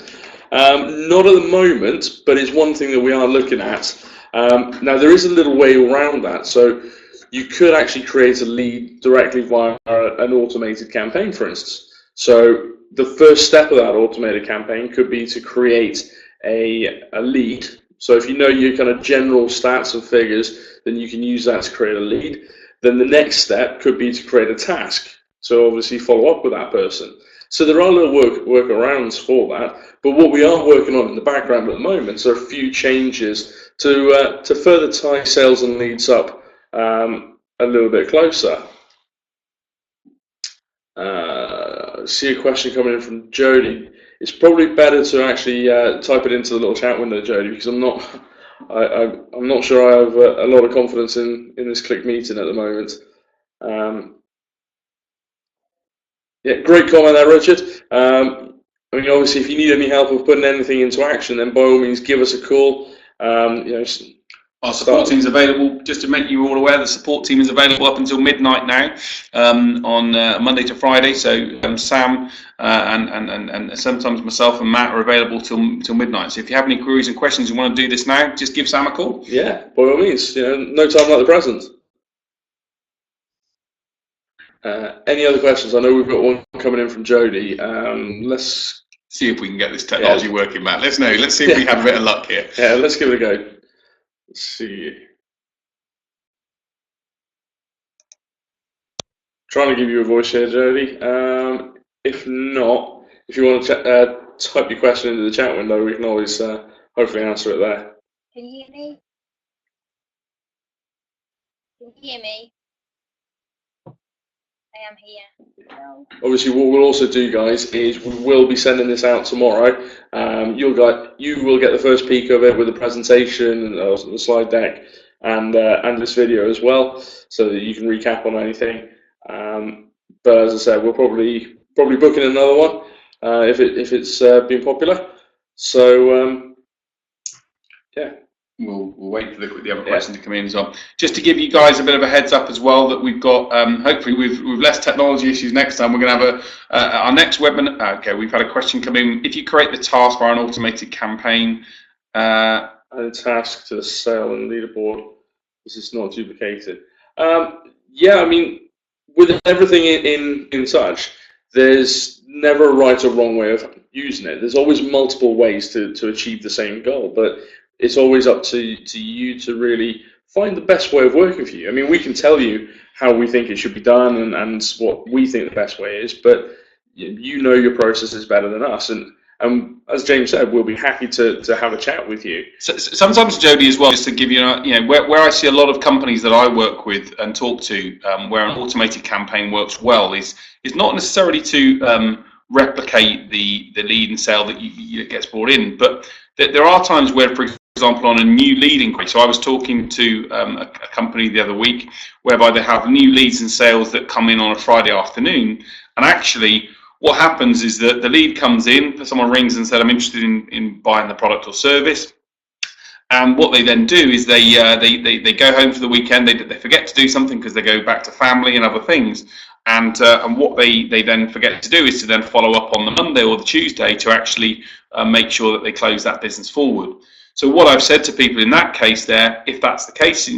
Not at the moment, but it's one thing that we are looking at. Now, there is a little way around that. So, you could actually create a lead directly via an automated campaign, for instance. So, the first step of that automated campaign could be to create a lead. So, if you know your kind of general stats and figures, then you can use that to create a lead. Then the next step could be to create a task. So obviously follow up with that person. So there are little workarounds for that. But what we are working on in the background at the moment are a few changes to further tie sales and leads up a little bit closer. See a question coming in from Jody. It's probably better to actually type it into the little chat window, Jody, because I'm not sure I have a lot of confidence in this Click meeting at the moment. Yeah, great comment there, Richard. I mean, obviously, if you need any help with putting anything into action, then by all means, give us a call. Our support team is available. Just to make you all aware, the support team is available up until midnight now, on Monday to Friday. So Sam and sometimes myself and Matt are available till midnight. So if you have any queries and questions and want to do this now, just give Sam a call. Yeah, by all means. No time like the present. Any other questions? I know we've got one coming in from Jody. Let's see if we can get this technology working, Matt. Let's see if we have a bit of luck here. Yeah, let's give it a go. Let's see. Trying to give you a voice here, Jody. If not, if you want to type your question into the chat window, we can always hopefully answer it there. Can you hear me? Can you hear me? I am here. No. Obviously, what we'll also do, guys, is we will be sending this out tomorrow. You will get the first peek of it with the presentation, the slide deck, and this video as well, so that you can recap on anything. But as I said, we'll probably book in another one if it's been popular. So yeah. We'll wait for the other question to come in as well. Just to give you guys a bit of a heads up as well, that we've got, hopefully with less technology issues next time, we're going to have our next webinar. Okay, we've had a question come in. If you create the task for an automated campaign, add a task to the sale and leaderboard, this is not duplicated. Yeah, I mean, with everything in Touch, there's never a right or wrong way of using it. There's always multiple ways to achieve the same goal, but it's always up to you to really find the best way of working for you. I mean, we can tell you how we think it should be done and what we think the best way is, but you know your process is better than us. And as James said, we'll be happy to have a chat with you. So, sometimes, Jody, as well, just to give you, where I see a lot of companies that I work with and talk to, where an automated campaign works well, is not necessarily to replicate the lead and sale that gets brought in, but there are times where, for example, on a new lead inquiry. So I was talking to a company the other week whereby they have new leads and sales that come in on a Friday afternoon, and actually what happens is that the lead comes in, someone rings and said, I'm interested in buying the product or service. And what they then do is they go home for the weekend, they forget to do something because they go back to family and other things. And what they then forget to do is to then follow up on the Monday or the Tuesday to actually make sure that they close that business forward. So what I've said to people in that case there, if that's the case,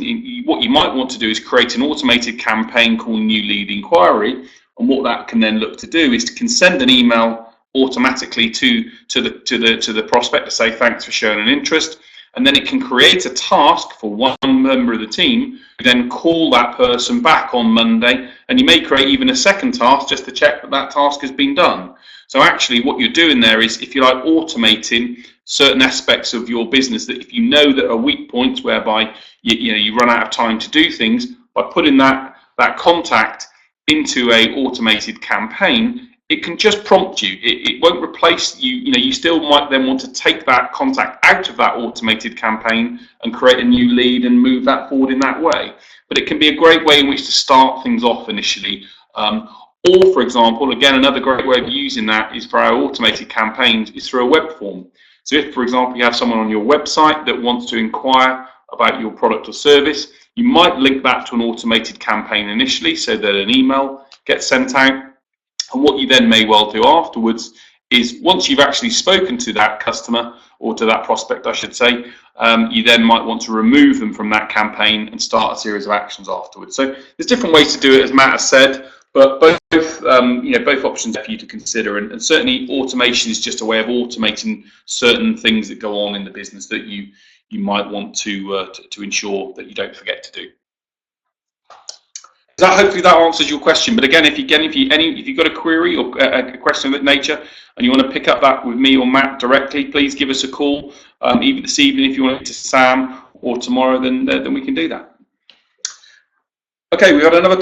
what you might want to do is create an automated campaign called New Lead Inquiry. And what that can then look to do is can send an email automatically to the prospect to say thanks for showing an interest, and then it can create a task for one member of the team who then call that person back on Monday, and you may create even a second task just to check that that task has been done. So actually what you're doing there is, if you like, automating certain aspects of your business that if you know that are weak points whereby you run out of time to do things, by putting that contact into a automated campaign, it can just prompt you. It won't replace you. You still might then want to take that contact out of that automated campaign and create a new lead and move that forward in that way. But it can be a great way in which to start things off initially. Or, for example, again, another great way of using that is for our automated campaigns is through a web form. So if, for example, you have someone on your website that wants to inquire about your product or service, you might link that to an automated campaign initially so that an email gets sent out. And what you then may well do afterwards is, once you've actually spoken to that customer, or to that prospect, I should say, you then might want to remove them from that campaign and start a series of actions afterwards. So there's different ways to do it, as Matt has said, but both options are for you to consider. And certainly automation is just a way of automating certain things that go on in the business that you might want to ensure that you don't forget to do. Hopefully that answers your question. But again, if you've got a query or a question of that nature and you want to pick up that with me or Matt directly, please give us a call, either this evening if you want it to Sam, or tomorrow, then we can do that. Okay, we had another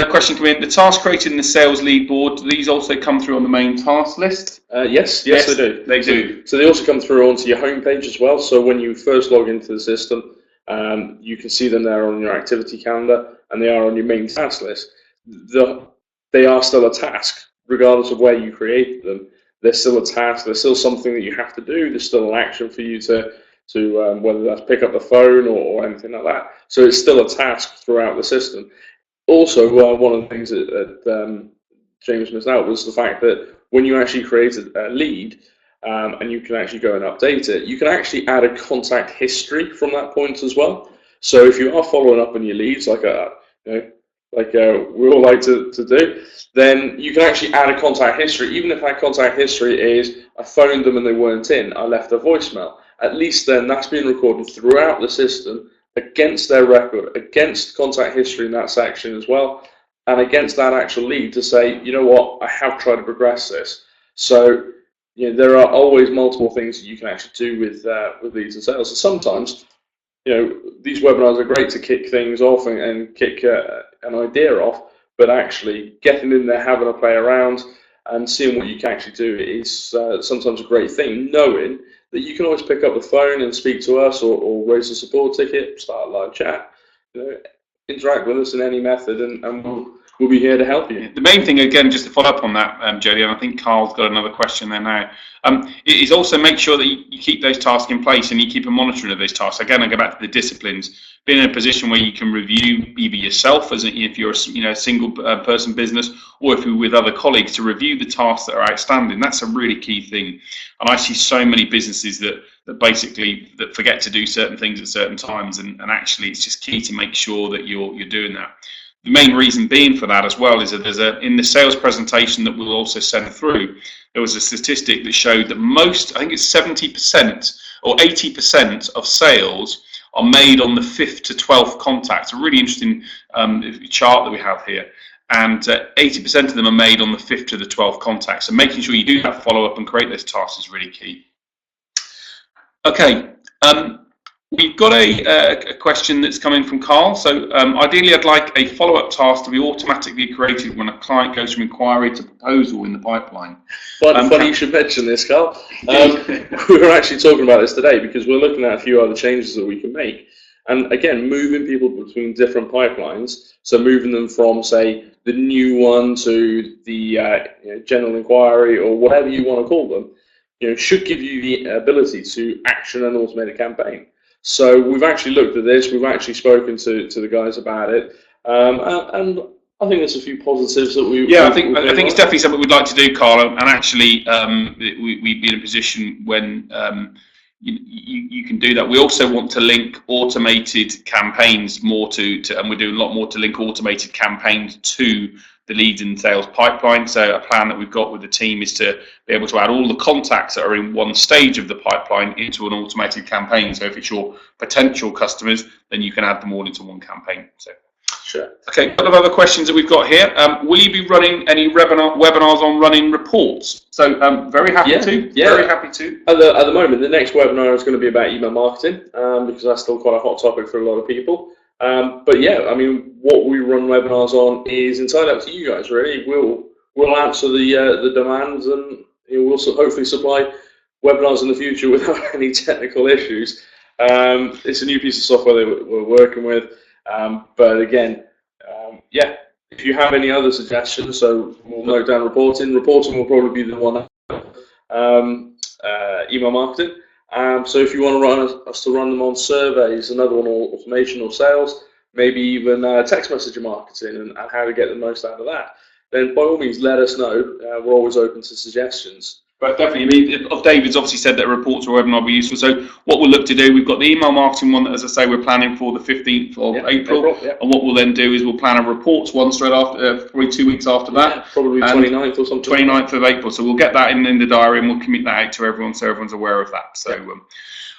question come in. The tasks created in the sales lead board, do these also come through on the main task list? Yes, they do. They do. So they also come through onto your homepage as well. So when you first log into the system, you can see them there on your activity calendar, and they are on your main task list. They are still a task, regardless of where you create them. They're still a task. They're still something that you have to do. There's still an action for you to whether that's pick up the phone or anything like that. So it's still a task throughout the system. Also, one of the things that James missed out was the fact that when you actually create a lead, and you can actually go and update it, you can actually add a contact history from that point as well. So if you are following up on your leads, like we all like to do, then you can actually add a contact history. Even if that contact history is, I phoned them and they weren't in, I left a voicemail, at least then that's being recorded throughout the system against their record, against contact history in that section as well, and against that actual lead to say, you know what, I have tried to progress this. So there are always multiple things that you can actually do with leads and sales. So sometimes, these webinars are great to kick things off and kick an idea off, but actually getting in there, having a play around, and seeing what you can actually do is sometimes a great thing, knowing that you can always pick up the phone and speak to us, or raise a support ticket, start a live chat, interact with us in any method, and we'll be here to help you. The main thing, again, just to follow up on that, Jody, and I think Carl's got another question there now, is also make sure that you keep those tasks in place and you keep a monitoring of those tasks. Again, I go back to the disciplines. Being in a position where you can review either yourself, if you're a single person business, or if you're with other colleagues, to review the tasks that are outstanding. That's a really key thing. And I see so many businesses that basically forget to do certain things at certain times, and actually it's just key to make sure that you're doing that. The main reason being for that as well is that in the sales presentation that we'll also send through, there was a statistic that showed that I think it's 70% or 80% of sales are made on the 5th to 12th contact. A really interesting chart that we have here. And 80% of them are made on the 5th to the 12th contact. So making sure you do that follow-up and create those tasks is really key. Okay. We've got a question that's coming from Carl. So ideally, I'd like a follow-up task to be automatically created when a client goes from inquiry to proposal in the pipeline. Funny you should mention this, Carl. We were actually talking about this today because we're looking at a few other changes that we can make. And again, moving people between different pipelines, so moving them from, say, the new one to the general inquiry, or whatever you want to call them, should give you the ability to action an automated campaign. So we've actually looked at this, we've actually spoken to the guys about it, and I think there's a few positives that we... Yeah, I think it's definitely something we'd like to do, Carl, and actually we'd be in a position when you can do that. We also want to link automated campaigns more to and we're doing a lot more to link automated campaigns to the leads and sales pipeline. So a plan that we've got with the team is to be able to add all the contacts that are in one stage of the pipeline into an automated campaign. So if it's your potential customers, then you can add them all into one campaign. So. Sure. Okay, a couple of other questions that we've got here. Will you be running any webinars on running reports? So very happy to. Yeah. Very happy to. At the moment, the next webinar is going to be about email marketing because that's still quite a hot topic for a lot of people. But yeah, I mean, what we run webinars on is entirely up to you guys. Really, we'll answer the demands, and we'll hopefully supply webinars in the future without any technical issues. It's a new piece of software that we're working with. But again, yeah, if you have any other suggestions, so we'll note down reporting. Reporting will probably be the one email marketing. So if you want to run us to run them on surveys, another one on automation or sales, maybe even text message marketing and how to get the most out of that, then by all means let us know. We're always open to suggestions. But definitely, I mean, David's obviously said that reports or webinar will be useful. So what we'll look to do, we've got the email marketing one that, as I say, we're planning for the 15th of April. And what we'll then do is we'll plan a reports one straight after, probably 2 weeks after that. Probably 29th or something. 29th of April. So we'll get that in the diary and we'll commit that out to everyone so everyone's aware of that. So,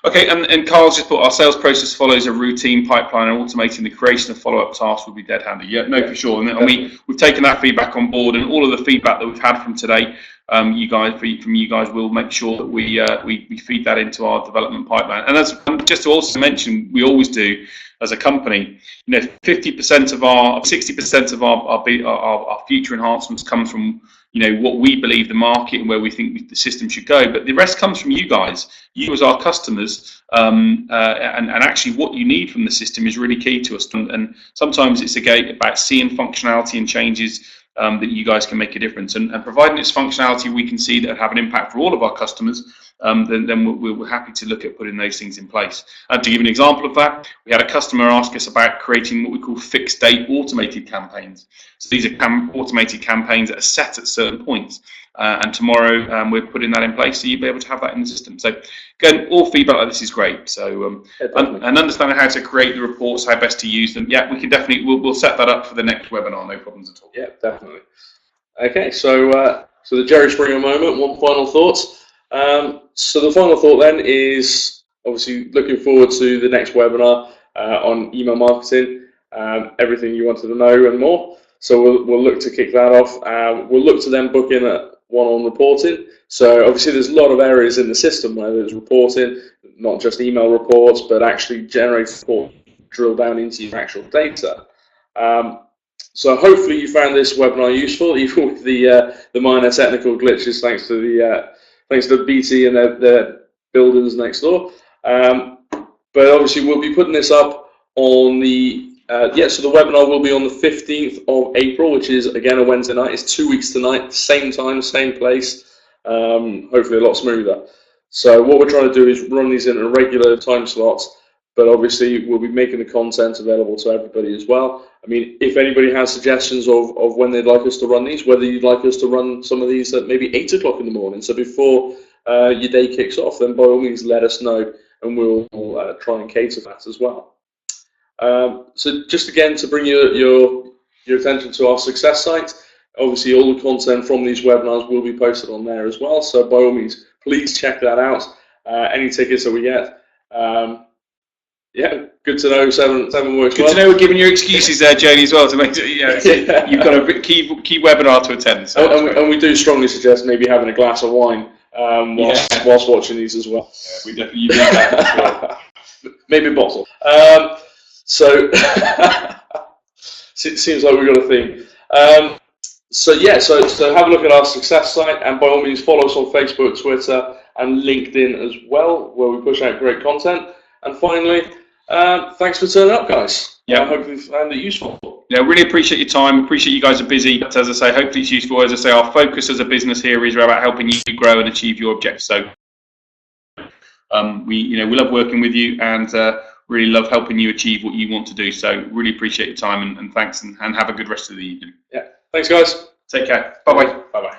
okay, and Carl's just put our sales process follows a routine pipeline and automating the creation of follow-up tasks will be dead handy. Yeah, no, for sure. And we've taken that feedback on board, and all of the feedback that we've had from today, from you guys, we'll make sure that we feed that into our development pipeline. And as just to also mention, we always do as a company. 50% of our, 60% of our future enhancements come from what we believe the market and where we think the system should go. But the rest comes from you guys, you as our customers, and actually what you need from the system is really key to us. And sometimes it's about seeing functionality and changes that you guys can make a difference, and providing this functionality we can see that have an impact for all of our customers, then we're happy to look at putting those things in place. To give an example of that, we had a customer ask us about creating what we call fixed date automated campaigns. So these are automated campaigns that are set at certain points, and tomorrow we're putting that in place, so you'll be able to have that in the system. So again, all feedback like this is great. So and understanding how to create the reports, how best to use them. Yeah, we can definitely we'll set that up for the next webinar. No problems at all. Yeah, definitely. Okay, so the Jerry Springer moment. One final thought. So the final thought then is obviously looking forward to the next webinar on email marketing. Everything you wanted to know and more. So we'll look to kick that off. We'll look to then book in one on reporting. So obviously there's a lot of areas in the system where there's reporting, not just email reports, but actually generate report, drill down into your actual data. So hopefully you found this webinar useful, even with the minor technical glitches, thanks to BT and their builders next door. But obviously we'll be putting this up on the so the webinar will be on the 15th of April, which is again a Wednesday night. It's 2 weeks tonight, same time, same place. Hopefully a lot smoother. So what we're trying to do is run these in a regular time slots, but obviously we'll be making the content available to everybody as well. I mean, if anybody has suggestions of when they'd like us to run these, whether you'd like us to run some of these at maybe 8 o'clock in the morning, so before your day kicks off, then by all means let us know, and we'll try and cater that as well. So just again to bring your attention to our success site, obviously all the content from these webinars will be posted on there as well, so by all means please check that out. Any tickets that we get, yeah, good to know 7 works good well. To know we're giving you excuses there, Jody, as well, to make you've got a key webinar to attend. So and we do strongly suggest maybe having a glass of wine whilst watching these as well. Yeah, we definitely need that. Maybe a bottle. So seems like we've got a theme. So have a look at our success site, and by all means follow us on Facebook, Twitter, and LinkedIn as well, where we push out great content. And finally, thanks for turning up, guys. Yeah, I hope you found it useful. Yeah, really appreciate your time. Appreciate you guys are busy. But as I say, hopefully it's useful. As I say, our focus as a business here is about helping you grow and achieve your objectives. So we love working with you, and really love helping you achieve what you want to do. So really appreciate your time, and thanks, and have a good rest of the evening. Yeah, thanks guys. Take care. Bye-bye. Bye-bye.